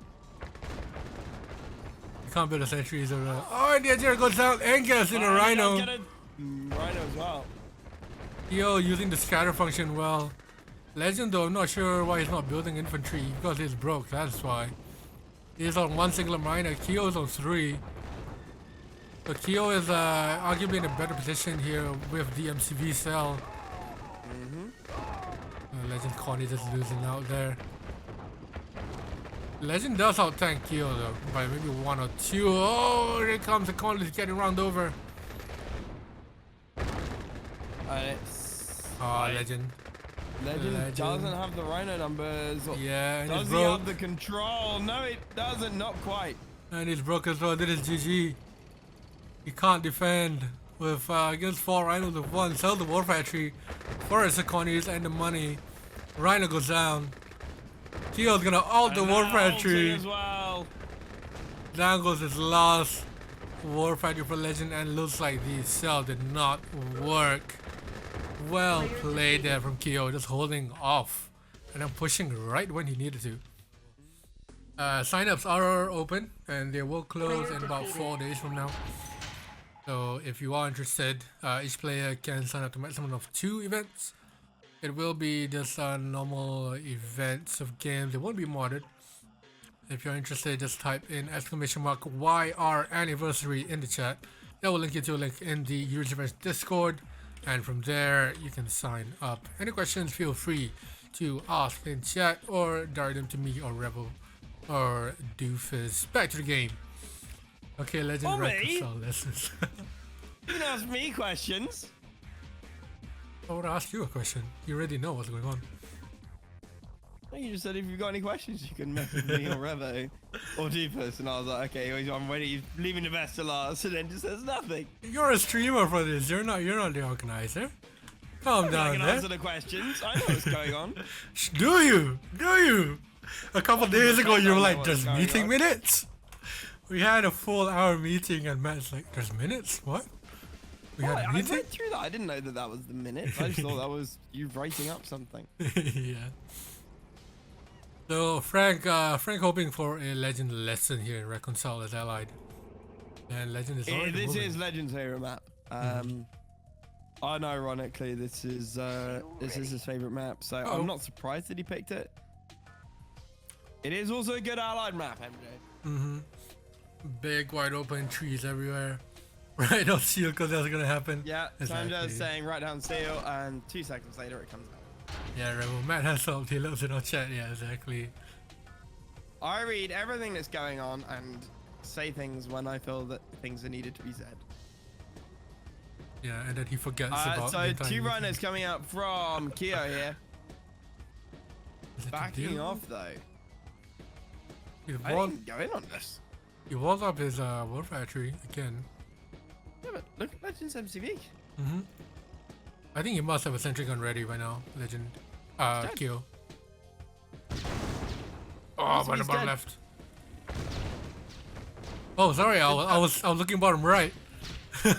You can't build a sentries around. Oh, and the engineer goes down and gets in a rhino. Get a rhino as well. Kyo using the scatter function well. Legend though, I'm not sure why he's not building infantry because he's broke, that's why. He's on one singular miner, Kyo is on 3. So Kyo is arguably in a better position here with the MCV cell. Legend Connie just losing out there. Legend does out-tank Kyo though, by maybe 1 or 2. Oh, here comes the Connie getting round over. And it's... Oh, Legend. Legend doesn't have the rhino numbers. Yeah, and Does he's he broke. have the control? No, it doesn't. Not quite. And he's broke as well. This is GG. He can't defend with against 4 rhinos with 1. Sell the war factory for his economies and the money. Rhino goes down. Kyo's gonna ult the And war now factory. ulti as well. Down goes his last war factory for Legend, and looks like the cell did not work. Well played there from Kyo, just holding off and then pushing right when he needed to. Sign-ups are open and they will close in about 4 days from now. So if you are interested, each player can sign up to a maximum of 2 events. It will be just normal events of games. It won't be modded. If you're interested, just type in !YR anniversary in the chat. That will link you to a link in the Yuri Discord. And from there, you can sign up. Any questions, feel free to ask in chat or direct them to me or Rebel or Doofus. Back to the game. Okay, Legend Oh, me? reconcile lessons. You can ask me questions. I would ask you a question. You already know what's going on. You just said if you've got any questions, you can message me or Revo or Deepest. And I was like, okay, I'm waiting. He's leaving the best to last, and then just says nothing. You're a streamer for this. You're not the organizer. Calm I down, can man. answer the questions. I know what's going on. Do you? A couple days ago, you were like, what's "There's going meeting on." minutes." We had a full hour meeting, and Matt's like, "There's minutes? What? We Oh, had a I meeting?" read through that. I didn't know that was the minutes. I just thought that was you writing up something. Yeah. So Frank hoping for a legend lesson here in Reconcile as allied, and legend is already This moving. is Legend's hero map. Unironically, this is his favorite map, so Oh. I'm not surprised that he picked it. It is also a good allied map, MJ. Big wide open trees everywhere. Right on shield because that's gonna happen. Yeah, Exactly. Sanja's saying right down seal, and 2 seconds later it comes out. Yeah, right. Well, Matt has something. He loves it on chat. Yeah, exactly. I read everything that's going on and say things when I feel that things are needed to be said. Yeah, and then he forgets about. So the entire 2 meeting. runners coming out from Kyo here. Is it to Backing deal? off though. He I walled, didn't go in on this. he walled up his war factory again. Yeah, but look at Legends MCV. I think he must have a sentry gun ready by now. Legend. dead. Kill. Must Oh, have by the he's bottom dead. left. Oh, sorry. I was looking bottom right.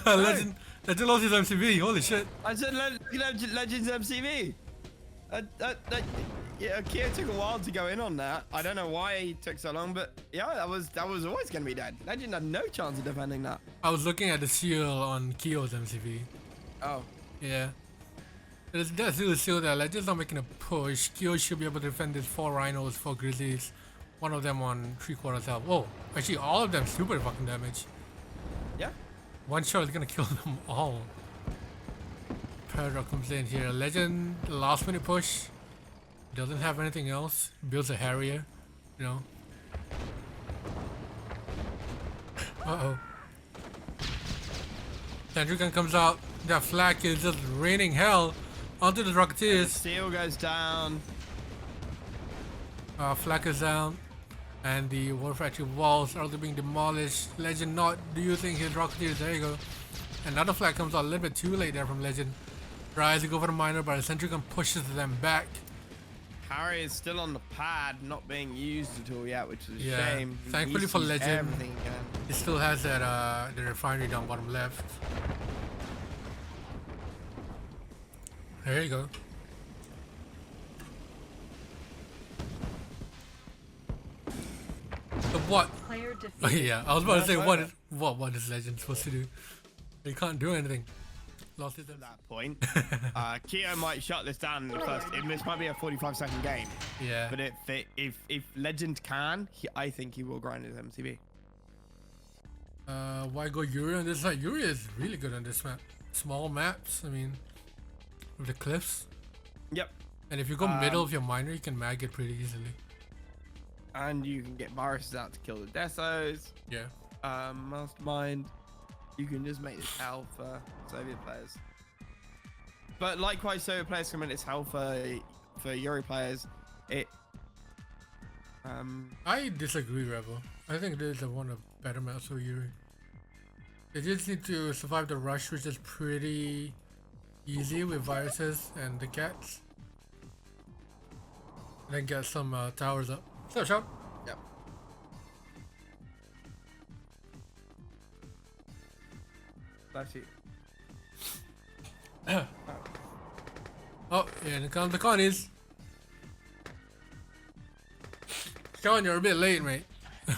Legend lost his MCV. Holy shit. I said Legends MCV. Yeah, Kyo took a while to go in on that. I don't know why he took so long, but yeah, that was always gonna be dead. Legend had no chance of defending that. I was looking at the seal on Kyo's MCV. Oh, Yeah. That's really still there. Legend's not making a push. Kyo should be able to defend his 4 rhinos, 4 grizzlies. One of them on 3/4 health. Whoa. Actually, all of them super fucking damage. yeah. One shot is gonna kill them all. Paradox comes in here. Legend, last minute push. Doesn't have anything else. Builds a Harrier. You know. Uh-oh. Sentry gun comes out. That flak is just raining hell onto the Rocketeers. Steel goes down. Flak is down. And the War Factory walls are being demolished. Legend not using his Rocketeers. There you go. Another flag comes out a little bit too late there from Legend. Tries to go for the miner, but the sentry gun pushes them back. Harry is still on the pad, not being used at all yet, which is a Yeah, shame. He thankfully needs for to use Legend. everything he can. He still has that the refinery down bottom left. There you go. So what? Player Oh, defeated. yeah, I was about to say Yeah, what is Legend supposed to do? He can't do anything. Lost his At that point, Kyo might shut this down in the first. This might be a 45-second game, Yeah. but if Legend can, I think he will grind his MCB. Why go Yuri on this side? Yuri is really good on this map. Small maps, I mean, with the cliffs. Yep, And if you go middle of your miner, you can mag it pretty easily. and you can get viruses out to kill the Desos. Yeah. Mastermind. You can just make this hell for Soviet players. But likewise, Soviet players can make this hell for Yuri players. I disagree, Rebel. I think this is one of better maps for Yuri. They just need to survive the rush, which is pretty easy with viruses and the cats. And then get some towers up. So, shot. Yep. That's it. Oh, yeah, and come the Connies. Sean, you're a bit late, mate.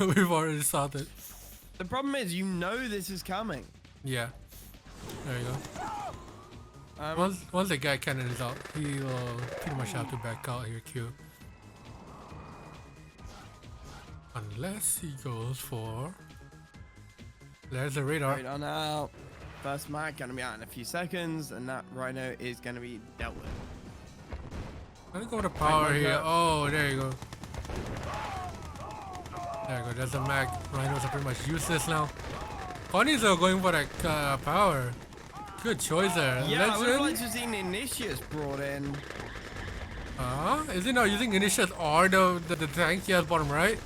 We've already started. The problem is, you know this is coming. Yeah. There you go. Once the guy cannon is out, he'll pretty much have to back out here, Q. Unless he goes for... There's the radar. Right on out. First mag gonna be out in a few seconds, and that Rhino is gonna be dealt with. Let me go to power Mag here. up. Oh, there you go. There you go. There's a mag. Rhinos are pretty much useless now. Connies are going for that power. Good choice there. Yeah, I would have liked Legend. to have seen Initius brought in. Is he not using initials or the tank? Yes, bottom right.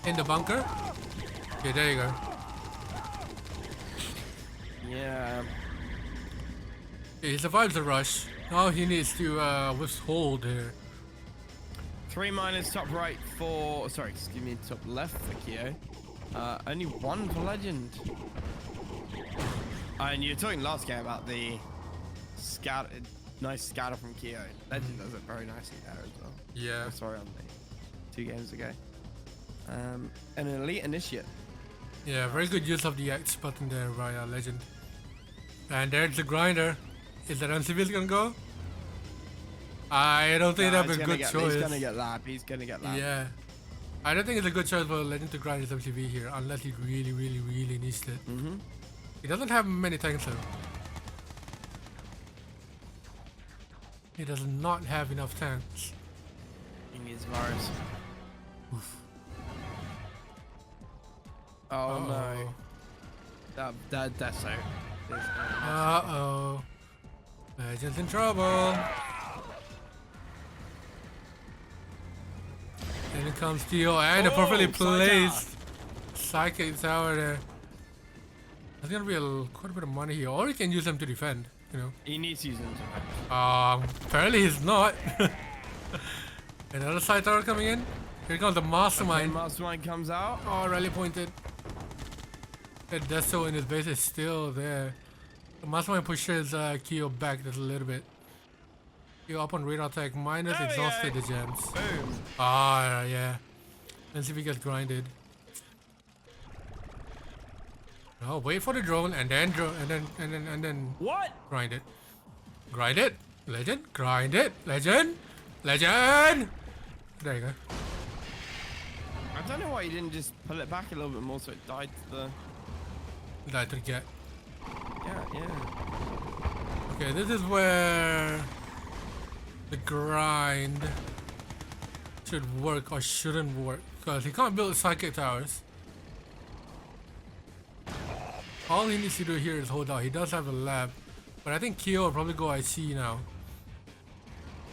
In the bunker. Okay, there you go. Yeah. Okay, he survives the rush. Now he needs to withhold here. 3 miners top right for, sorry, excuse me, top left for Kyo. Only 1 for Legend. And you're talking last game about the scout, nice scatter from Kyo. Legend does it very nicely there as well. Yeah. Oh, sorry, on the 2 games ago. And an elite initiate. Yeah, very good use of the X button there by Legend. And there's the grinder. Is that MCV gonna go? I don't think that'd be a good choice. He's gonna get lap. He's gonna get lap. Yeah. I don't think it's a good choice for Legend to grind his MCV here unless he really, really, really needs it. He doesn't have many tanks though. He does not have enough tanks. He needs Varus. Oof. Oh no. That's so. Uh-oh. Legend's in trouble. And it comes Kyo and a perfectly placed Psychic Tower there. There's gonna be quite a bit of money here. Or you can use them to defend, you know. He needs to use them to defend. Apparently he's not. Another side tower coming in. Here comes the Mastermind. Okay, Mastermind comes out. Oh, rally pointed. That Deso in his base is still there. The Mastermind pushes Kyo back just a little bit. Kyo up on radar attack, minus exhausted the gems. Boom. Yeah. Let's see if he gets grinded. Oh, wait for the drone and then What? grind it. Grind it. Legend. Grind it. Legend. Legend. There you go. I don't know why you didn't just pull it back a little bit more so it died to the... Died to the cat. Yeah. Okay, this is where the grind should work or shouldn't work because he can't build psychic towers. All he needs to do here is hold out. He does have a lab, but I think Kyo will probably go IC now,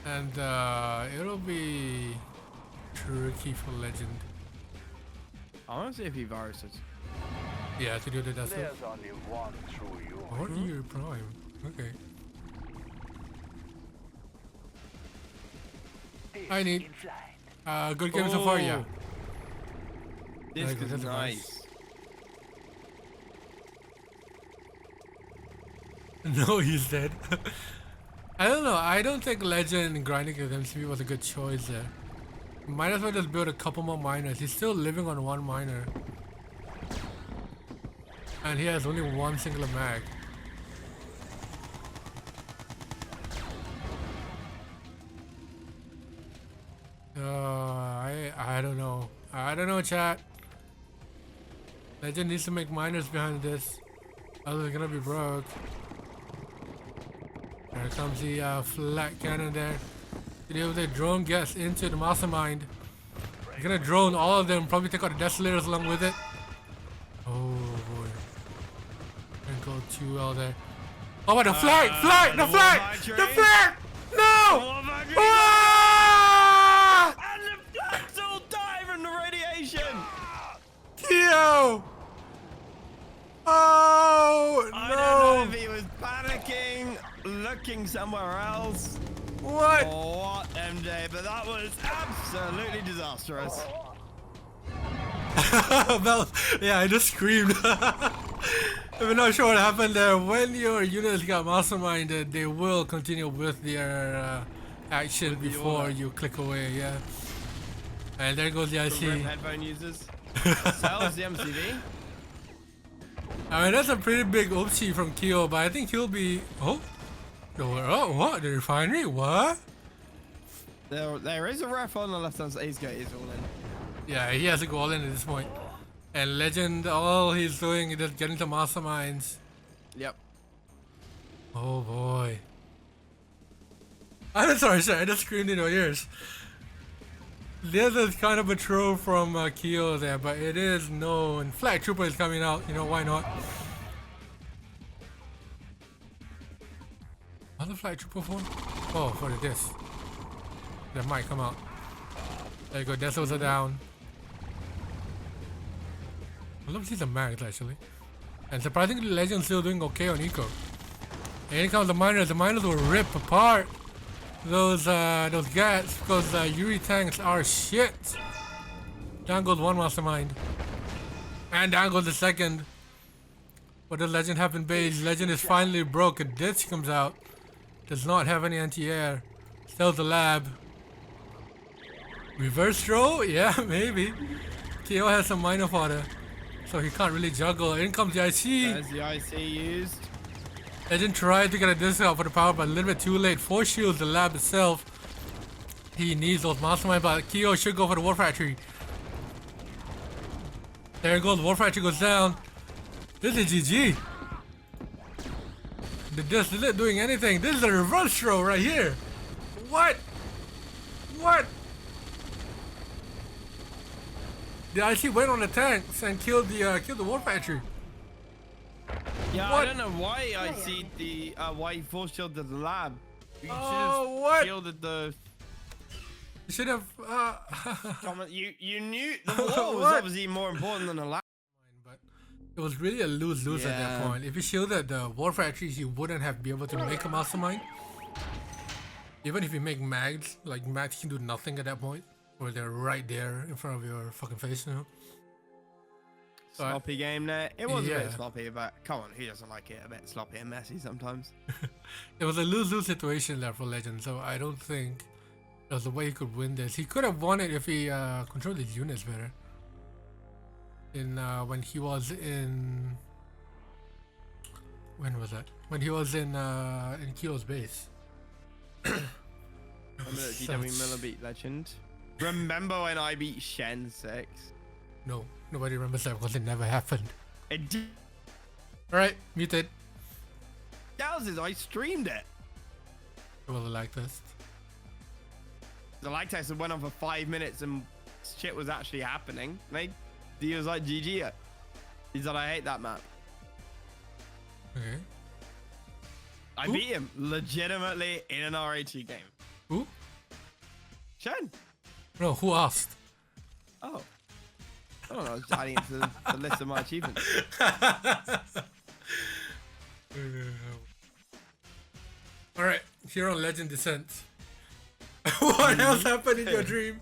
and it'll be tricky for Legend. I want to see if he viruses. Yeah, to do the dust. There's only one true you. Or Yuri Prime. Okay. I need good game so far, yeah. This Okay, is that's nice. No, he's dead. I don't know. I don't think Legend grinding with MCB was a good choice there. Might as well just build a couple more miners. He's still living on 1 miner. And he has only 1 singular mag. I don't know. I don't know, chat. Legend needs to make miners behind this. Otherwise it's gonna be broke. There comes the flat cannon there. If the drone gets into the mastermind, he's gonna drone all of them, probably take out the desolators along with it. Oh boy. And go too well there. Oh, but the flag! Flag! The flag! The flag! No! Ah! And the flags all die from the radiation! Kyo! Oh I don't know if he was panicking, looking somewhere else. What? Or what, MJ, but that was absolutely disastrous. Well, yeah, I just screamed. If you're not sure what happened there, when your units got masterminded, they will continue with their action before you click away, yeah. And there goes the IC. Headphone users. Sells the MCV. I mean, that's a pretty big oopsie from Kyo, but I think he'll be... Oh, what? The refinery? What? There is a ref on the left hand side. He's all in. Yeah, he has to go all in at this point. And Legend, all he's doing is just getting the masterminds. Yep. Oh boy. I'm sorry, I just screamed in your ears. There's a kind of a troll from Kyo there, but it is known. Flag Trooper is coming out, you know, why not? another flight triple phone? Oh, for this. That might come out. There you go, Desos are down. I love to see the mags actually. And surprisingly, Legend's still doing okay on Eco. And here comes the miners. The miners will rip apart those gats because Yuri tanks are shit. Down goes one mastermind. And down goes the second. What does Legend have in base? Legend is finally broke. A ditch comes out. Does not have any anti-air. Sells the lab. Reverse throw? Yeah, maybe. KO has some minor fodder, so he can't really juggle. In comes the IC. There's the IC used. Legend tried to get a discount for the power, but a little bit too late. 4 shields the lab itself. He needs those mastermind, but Kyo should go for the War Factory. There it goes, War Factory goes down. This is GG. This isn't doing anything. This is a reverse throw right here. What? What? The IC went on the tanks and killed the War Factory. Yeah, What? I don't know why I see the why he force shielded the lab. You should Oh, have what? shielded the. You should have. You knew the wall was What? obviously more important than the lab. But it was really a lose-lose at that Yeah. point. If you shielded the War Factories, you wouldn't have been able to make a mastermind. Even if you make mags, like mags can do nothing at that point, or they're right there in front of your fucking face, you know. So Sloppy game there. It was a Yeah. bit sloppy, but come on, who doesn't like it a bit sloppy and messy sometimes? it was a lose-lose situation there for Legend, so I don't think there's a way he could win this. He could have won it if he controlled his units better. In when he was in, when was that? When he was in Kyo's base. Remember that DW Miller beat Legend? Remember when I beat Shen 6? No, nobody remembers that because it never happened. It did. Alright, muted. Thousands, I streamed it. It was a lag test. The lag test went on for 5 minutes and shit was actually happening. He was like, GG. He said, I hate that map. Okay. I Who? beat him legitimately in an RHE game. Who? Shen. No, who asked? Oh. I don't know. I was just adding it to the list of my achievements. Alright, here on Legend Descent. What else happened in your dream?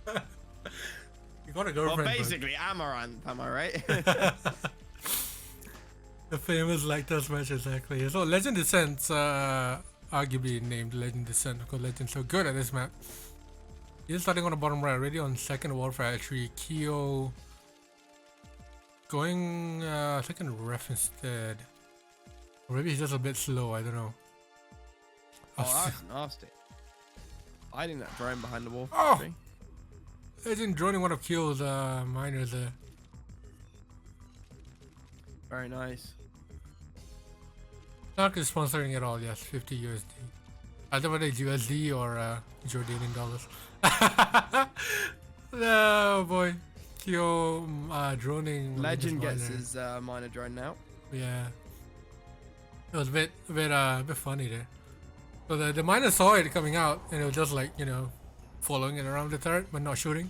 You got a girlfriend. Well, bud. basically, Amaranth, am I right? The famous like test match, exactly. So Legend Descent's arguably named Legend Descent because Legend's so good at this map. He's starting on the bottom right, already on second War Factory. Kyo going second ref instead. Or maybe he's just a bit slow, I don't know. Oh, that's nasty. I think that drone behind the wall. Oh! Legend droning one of Kyo's miners there. Very nice. Not sponsoring at all, yes, 50 USD. Either whether it's USD or Jordanian dollars. Oh boy. Kyo droning. Legend gets miner. his miner drone now. Yeah. It was a bit funny there. So the miner saw it coming out and it was just like, you know, following it around the turret but not shooting.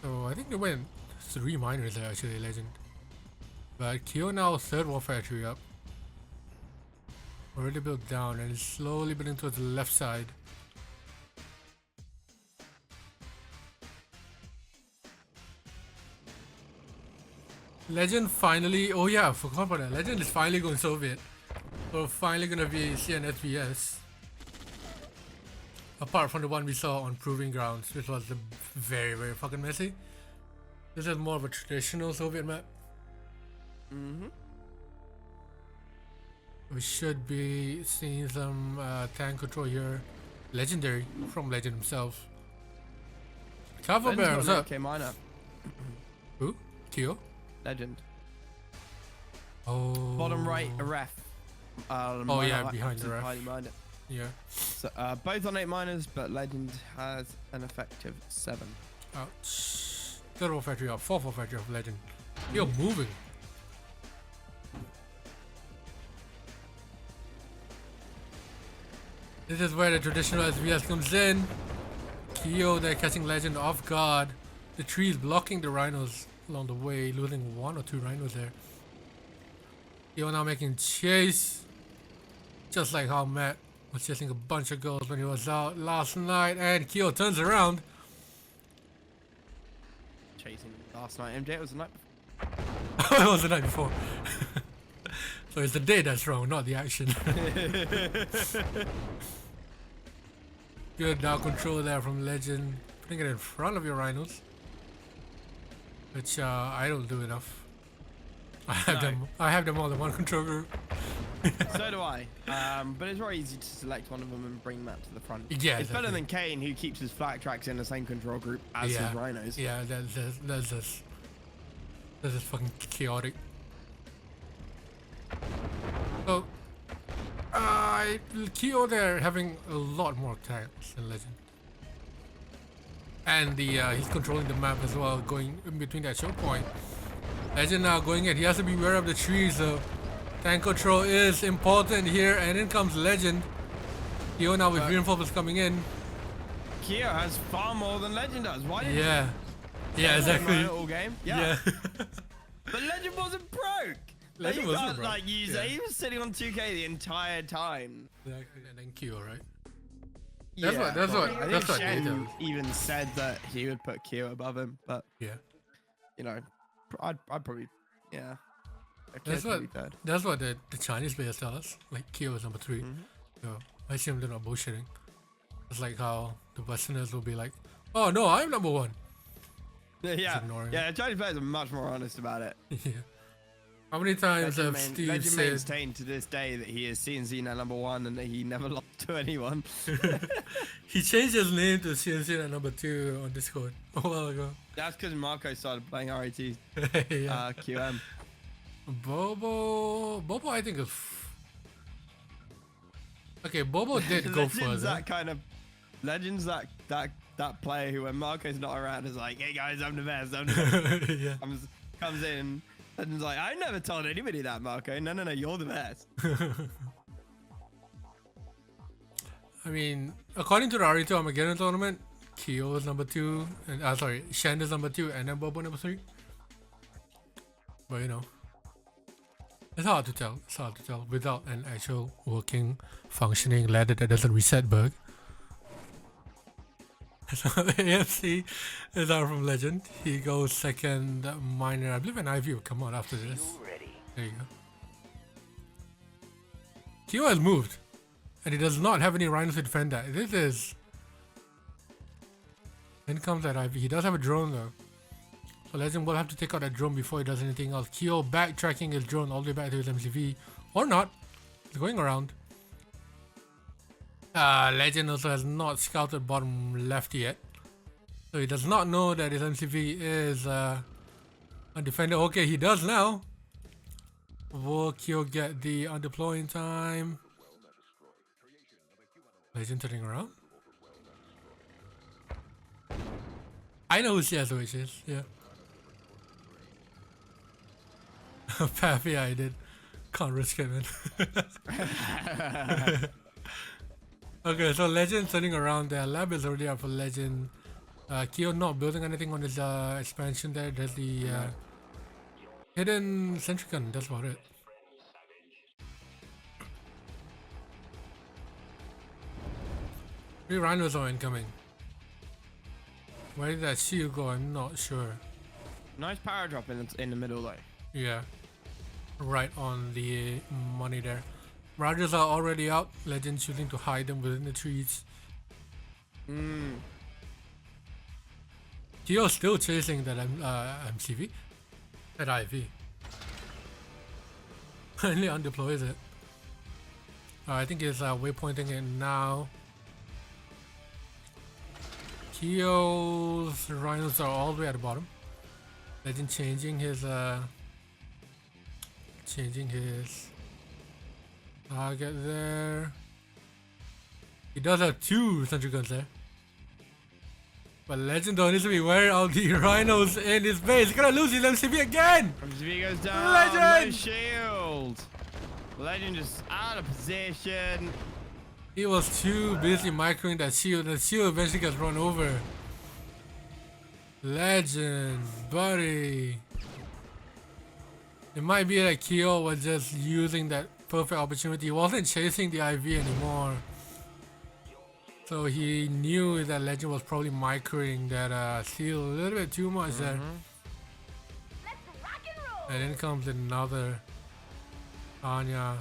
So I think they went 3 miners there actually, Legend. But Kyo now third War Factory up. Already built down and is slowly building towards the left side. Legend finally, oh yeah, I forgot about that. Legend is finally going Soviet. So finally gonna be CNSVS. Apart from the one we saw on Proving Grounds, which was very, very fucking messy. This is more of a traditional Soviet map. Mm-hmm. We should be seeing some tank control here. Legendary from Legend himself. Cover bear, what's up? Okay, miner. Who? Kyo? Legend. Oh. Bottom right, a ref. Oh yeah, behind the ref. Highly mined it. Yeah. So, both on 8 miners, but Legend has an effective 7. Ouch. Third War Factory up, fourth War Factory of Legend. You're moving. This is where the traditional SVS comes in. Kyo there catching Legend off guard. The trees blocking the rhinos along the way, losing 1 or 2 rhinos there. Kyo now making chase. Just like how Matt was chasing a bunch of girls when he was out last night. And Kyo turns around. Chasing last night. MJ, it was the night before. It was the night before. So it's the day that's wrong, not the action. Good now control there from Legend. Putting it in front of your rhinos. Which I don't do enough. I have them all in one control group. So do I. But it's very easy to select one of them and bring that to the front. Yeah, it's better than Kane, who keeps his flak tracks in the same control group as his rhinos. Yeah, that's just fucking chaotic. So, Kyo there having a lot more attacks than Legend. And he's controlling the map as well, going in between that choke point. Legend now going in. He has to be aware of the trees, so tank control is important here. And in comes Legend. Kyo now with reinforcements coming in. Kyo has far more than Legend does. Why did Yeah, exactly. All game? Yeah. But Legend wasn't broke. Legend wasn't broke. Like, use it. He was sitting on 2K the entire time. Exactly. And then Kyo, right? That's what I think Shen Shen even said that he would put Kyo above him, but Yeah. you know, I'd probably That's what the Chinese players tell us. Like Kyo is number 3. So I assume they're not bullshitting. It's like how the Westerners will be like, "Oh no, I'm number 1." Yeah, ignoring yeah. Chinese players are much more honest about it. Yeah. How many times have Steve Legend said? maintained to this day that he is CNC now number 1 and that he never lost to anyone. He changed his name to CNC at number 2 on Discord a while ago. That's because Marco started playing RAT Yeah. QM. Bobo, I think is. Okay, Bobo did go Legend's further. that kind of Legend's that player who when Marco's not around is like, "Hey guys, I'm the best. I'm the best." Yeah. Comes in. Legend's like, "I never told anybody that, Marco. No, you're the best." I mean, according to the Arito Armageddon tournament, Kyo is number 2, and sorry, Shen is number 2, and then Bobo number 3. But you know, it's hard to tell. It's hard to tell without an actual working, functioning ladder that doesn't reset bug. So AFC is out from Legend. He goes second minor. I believe an IV will come out after this. There you go. Kyo has moved. And he does not have any rhinos to defend that. This is... Then comes that IV. He does have a drone though. So Legend will have to take out that drone before he does anything else. Kyo backtracking his drone all the way back to his MCV. Or not. He's going around. Legend also has not scouted bottom left yet. So he does not know that his MCV is undefended. Okay, he does now. Will Kyo get the undeploying time? Legend turning around. I know who CSOH is, yeah. Path, yeah, I did. Can't risk it, man. Okay, so Legend turning around there. Lab is already up for Legend. Kyo not building anything on his expansion there. There's the hidden sentry gun, that's about it. Three rhinos are incoming. Where did that shield go? I'm not sure. Nice power drop in the middle though. Yeah. Right on the money there. Rogers are already out. Legend choosing to hide them within the trees. Kyo still chasing that MCV. That IV. Finally undeploys it. I think he's waypointing it now. Kyo's rhinos are all the way at the bottom. Legend changing his target there. He does have two sentry guns there. But Legend though needs to be wearing all the rhinos in his base. He's gonna lose his MCV again! MCV goes down. Legend! No shield. Legend just out of position. He was too busy microing that shield. The shield eventually gets run over. Legend, buddy. It might be that Kyo was just using that perfect opportunity. He wasn't chasing the IV anymore. So he knew that Legend was probably microing that shield a little bit too much there. Let's rock and roll. And then comes another Anya.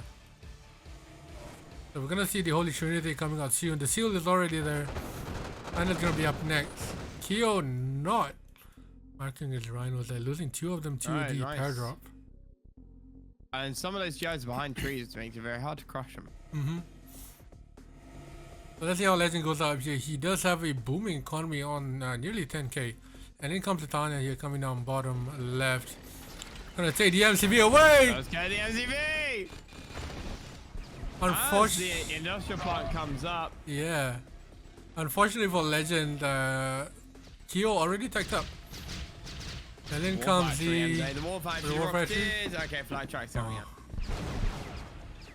So we're gonna see the Holy Trinity coming out soon. The shield is already there. And it's gonna be up next. Kyo not marking his rhinos. They're losing two of them to Alright, the nice. pair drop. And some of those GIs behind trees makes it very hard to crush them. So let's see how Legend goes out here. He does have a booming economy on nearly 10k. And in comes Titania here coming down bottom left. Gonna take the MCV away! Let's get the MCV! As Unfortunately, the industrial plant comes up. yeah. Unfortunately for Legend, Kyo already tacked up. And then comes the War Factory. the War Factory. Rockets. Okay, flight tracks coming up.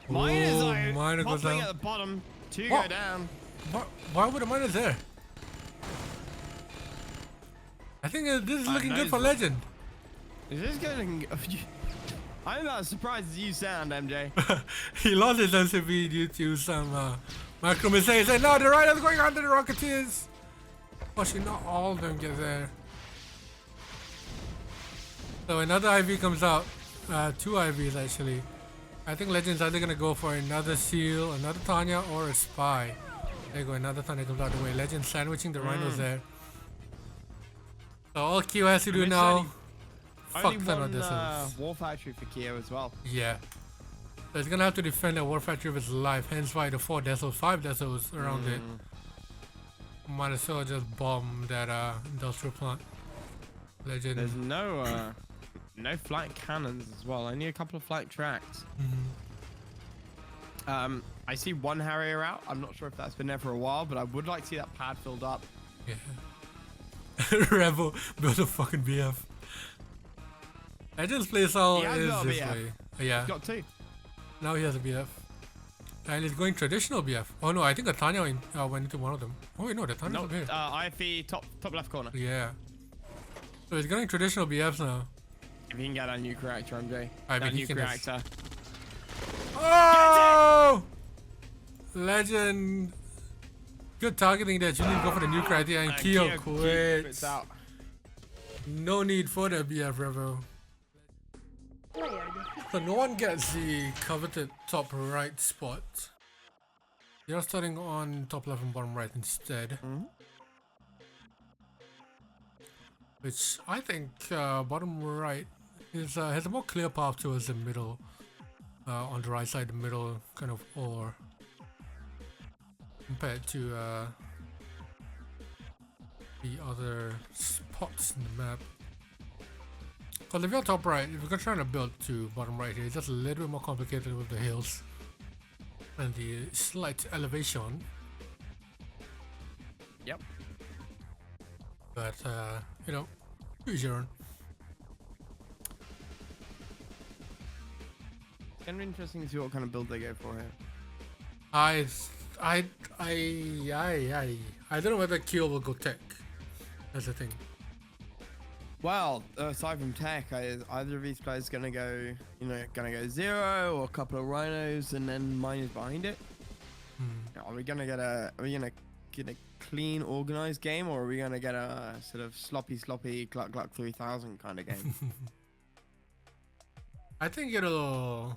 Oh, Miners are miner goes popping down. at the bottom. Two What? go down. Why would the miners there? I think this is looking good for knows. Legend. Is this going? I'm about as surprised as you sound, MJ. He lost his MCV due to some micro mistakes. And now the Rhinos going under the Rocketeers. Actually, not all of them get there. So another IV comes out. Two IVs actually. I think Legend's either gonna go for another seal, another Tanya, or a spy. There you go, another Tanya comes out the way. Legend sandwiching the rhinos there. So all Q has to do It's now. Only Fuck ton of one this. War Factory for Kyo as well. Yeah. So he's gonna have to defend the War Factory of his life, hence why the 4 Desos, 5 Desos around it. Might as well just bomb that industrial plant. Legend. There's no flight cannons as well. Only a couple of flight tracks. I see one Harrier out. I'm not sure if that's been there for a while, but I would like to see that pad filled up. Yeah. Rebel built a fucking BF. Legend's playstyle He has is got a this BF. way. Yeah. Got two. Now he has a BF. And he's going traditional BF. Oh no, I think the Tanya went into one of them. Oh wait, no, the Tanya's No, up here. IFE top left corner. Yeah. So he's going traditional BFs now. If he can get a nuke reactor, MJ. I That mean, he nuke can just- reactor. Oh! Legend. Good targeting there. You need to go for the nuke right there and Kyo quits. Quits out. No need for the BF Revo. Player defeated. So no one gets the coveted top right spot. You're starting on top left and bottom right instead. Which I think bottom right is has a more clear path towards the middle. On the right side, the middle kind of ore. Compared to the other spots in the map. Because if you're top right, if you're trying to build to bottom right here, it's just a little bit more complicated with the hills and the slight elevation. Yep. But you know, use your own. It's gonna be interesting to see what kind of build they go for here. I don't know whether Kyo will go tech. That's the thing. Well, aside from tech, either of these players gonna go, gonna go zero or a couple of rhinos and then miners behind it. Are we gonna get a clean, organized game, or are we gonna get a sort of sloppy Gluck Gluck 3000 kind of game? I think it'll.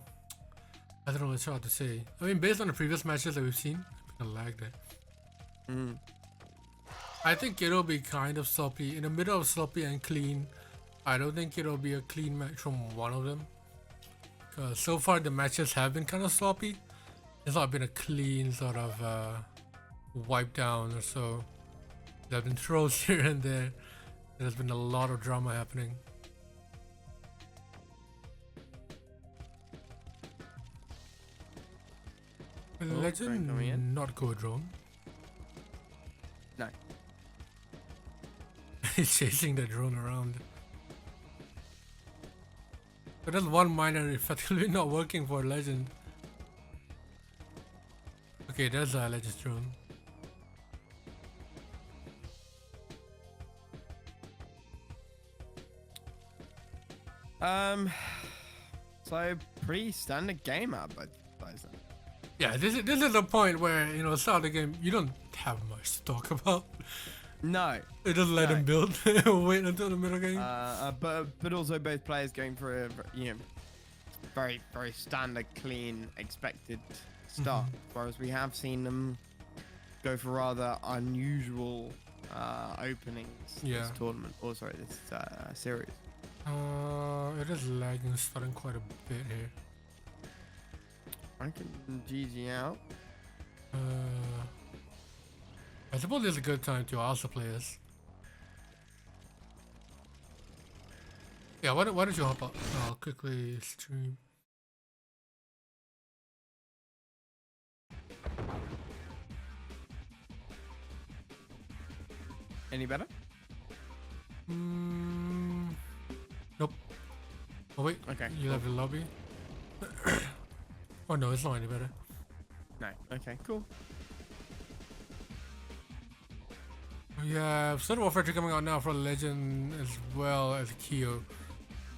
I don't know. It's hard to say. I mean, based on the previous matches that we've seen, a lag there. I think it'll be kind of sloppy, in the middle of sloppy and clean. I don't think it'll be a clean match from one of them. Cause so far the matches have been kind of sloppy. It's not been a clean sort of wipe down or so. There have been throws here and there. There's been a lot of drama happening. drone coming Legend in. not go drone. No. He's chasing the drone around. But there's one miner effectively not working for Legend. Okay, there's a Legend's drone. So pretty standard game out, but Yeah, this is the point where, you know, start of the game, you don't have much to talk about. no. It doesn't let him build. Wait until the middle game. But also both players going for a very standard, clean, expected start, whereas we have seen them go for rather unusual openings this tournament. Oh, sorry, this series. It is lagging starting quite a bit here. I can GG out. I suppose it's a good time to ask the players. Yeah, why don't you hop up? I'll quickly stream. Any better? Nope. Oh wait. Okay. You left the lobby. Oh no, it's not any better. No. Okay. Cool. Yeah, Soda Warfare 2 coming out now for Legend as well as Kyo.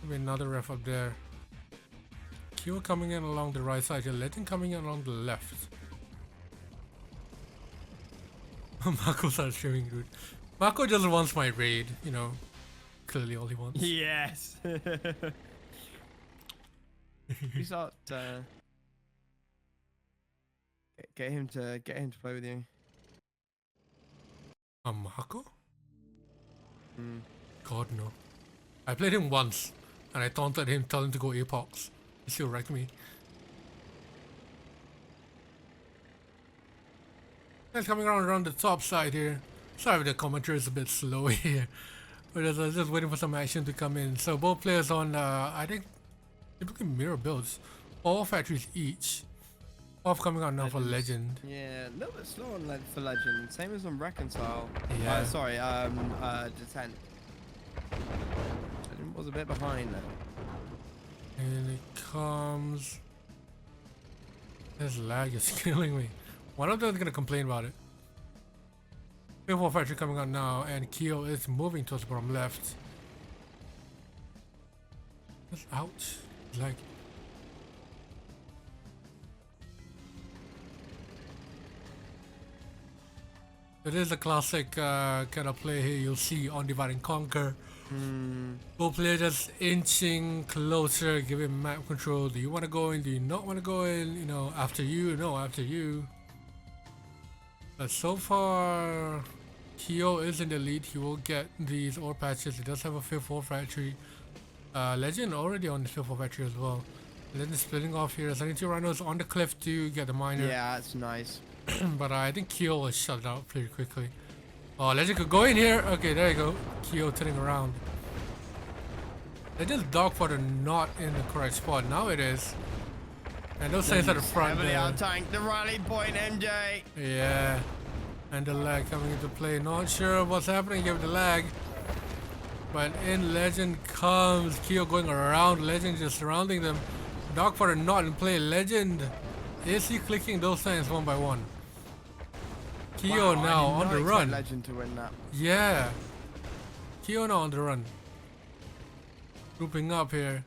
Maybe another ref up there. Kyo coming in along the right side, Legend coming in along the left. Marco started streaming, dude. Marco just wants my raid, you know. Clearly all he wants. Yes. You start get him to play with you. Marco? God no. I played him once and I taunted him, telling him to go Apox. He still wrecked me. It's coming around the top side here. Sorry if the commentary is a bit slow here. But I was just waiting for some action to come in. So both players on, I think, typically mirror builds. All factories each. Off coming out now for Legend. Yeah, a little bit slow on for Legend. Same as on Reconcile. Yeah. Sorry, Descent. Legend was a bit behind there. And it comes. This lag is killing me. One of them is gonna complain about it. Before factory coming out now, and Kyo is moving towards the bottom left. Ouch. Like. It is a classic kind of play here you'll see on Divide and Conquer. Both players just inching closer, giving map control. Do you want to go in? Do you not want to go in? You know, after you, no, after you. But so far, Kyo is in the lead. He will get these ore patches. He does have a 5th ore factory. Legend already on the 5th ore factory as well. Legend is splitting off here. Sending 2 rhinos on the cliff to get the miner. Yeah, that's nice. But I think Kyo was shut out pretty quickly. Oh, Legend could go in here. Okay, there you go. Kyo turning around. Legend's dogfodder not in the correct spot. Now it is. And those things at the front Heavily there. out-tanked the rally point, MJ. Yeah. And the lag coming into play. Not sure what's happening here with the lag. But in Legend comes Kyo going around. Legend just surrounding them. Dogfodder not in play. Legend. Is he clicking those things one by one? Kyo Wow, now I did on not the expect run. Legend to win that. Yeah. Kyo now on the run. Grouping up here.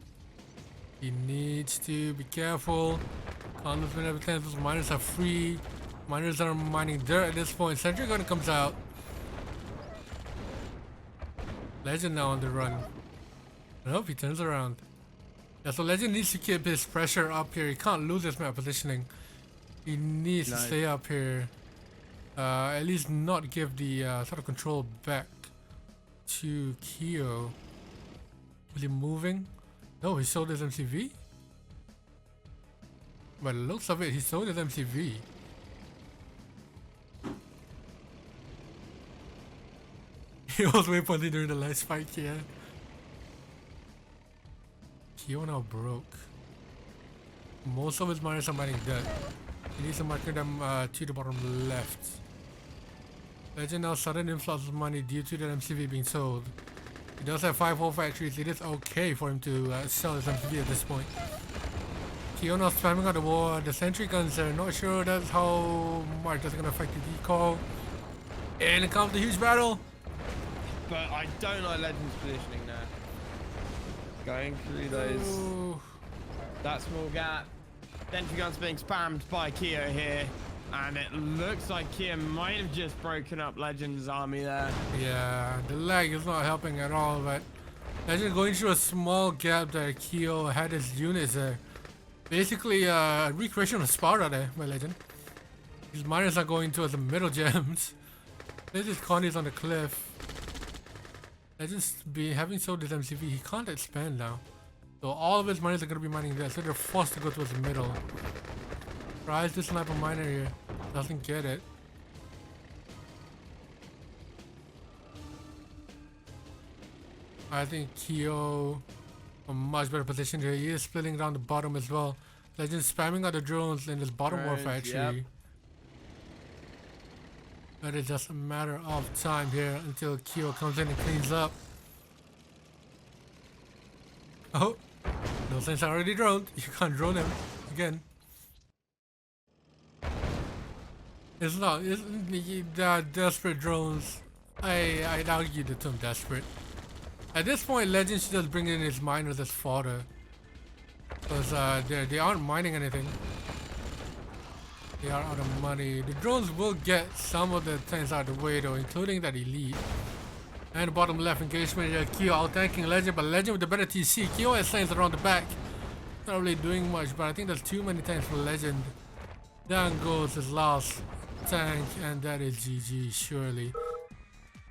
He needs to be careful. Can't lose every time. Those miners are free. Miners are mining dirt at this point. Sentry gun comes out. Legend now on the run. Nope, he turns around. Yeah, so Legend needs to keep his pressure up here. He can't lose his map positioning. He needs to stay up here. At least not give the sort of control back to Kyo. Was he moving? No, he sold his MCV. By the looks of it, he sold his MCV. He was waypointing during the last fight here. Kyo now broke. Most of his miners are mining dead. He needs to mark them to the bottom left. Legend now sudden influx of money due to the MCV being sold. He does have 5 whole factories. It is okay for him to sell his MCV at this point. Kyo now spamming out the war. The sentry guns are not sure that's how much that's gonna affect the decal. And it comes the huge battle. But I don't like Legend's positioning now. Going through those, Ooh. that small gap. Sentry guns being spammed by Kyo here. And it looks like Kia might have just broken up Legend's army there. Yeah, the lag is not helping at all, but Legend going through a small gap there. Kyo had his units there. Basically, recreation of Sparta there by Legend. His miners are going towards the middle gems. This is Connie's on the cliff. Legend's be having sold his MCV. He can't expand now. So all of his miners are going to be mining there. So they're forced to go towards the middle. Tries to snipe a miner here. Doesn't get it. I think Kyo a much better position here. He is splitting down the bottom as well. Legend spamming out the drones in this bottom war factory. Yep. But it's just a matter of time here until Kyo comes in and cleans up. Oh, those things are already droned. You can't drone him again. It's not. The desperate drones. I'd argue the term desperate. At this point, Legend should just bring in his miners as fodder. Because they aren't mining anything. They are out of money. The drones will get some of the things out of the way though, including that elite. And the bottom left engagement here, Kyo out-tanking Legend, but Legend with the better TC. Kyo has things around the back. Not really doing much, but I think there's too many tanks for Legend. Down goes his last tank, and that is GG, surely.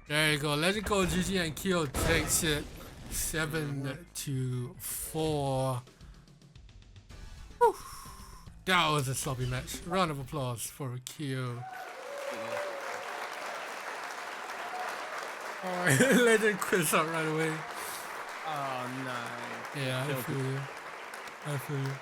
There you go, Legend goes GG and Kyo takes it 7-4. Whew. That was a sloppy match. Round of applause for Kyo. Alright, Legend quits out right away. Oh no. Yeah, I feel you. I feel you.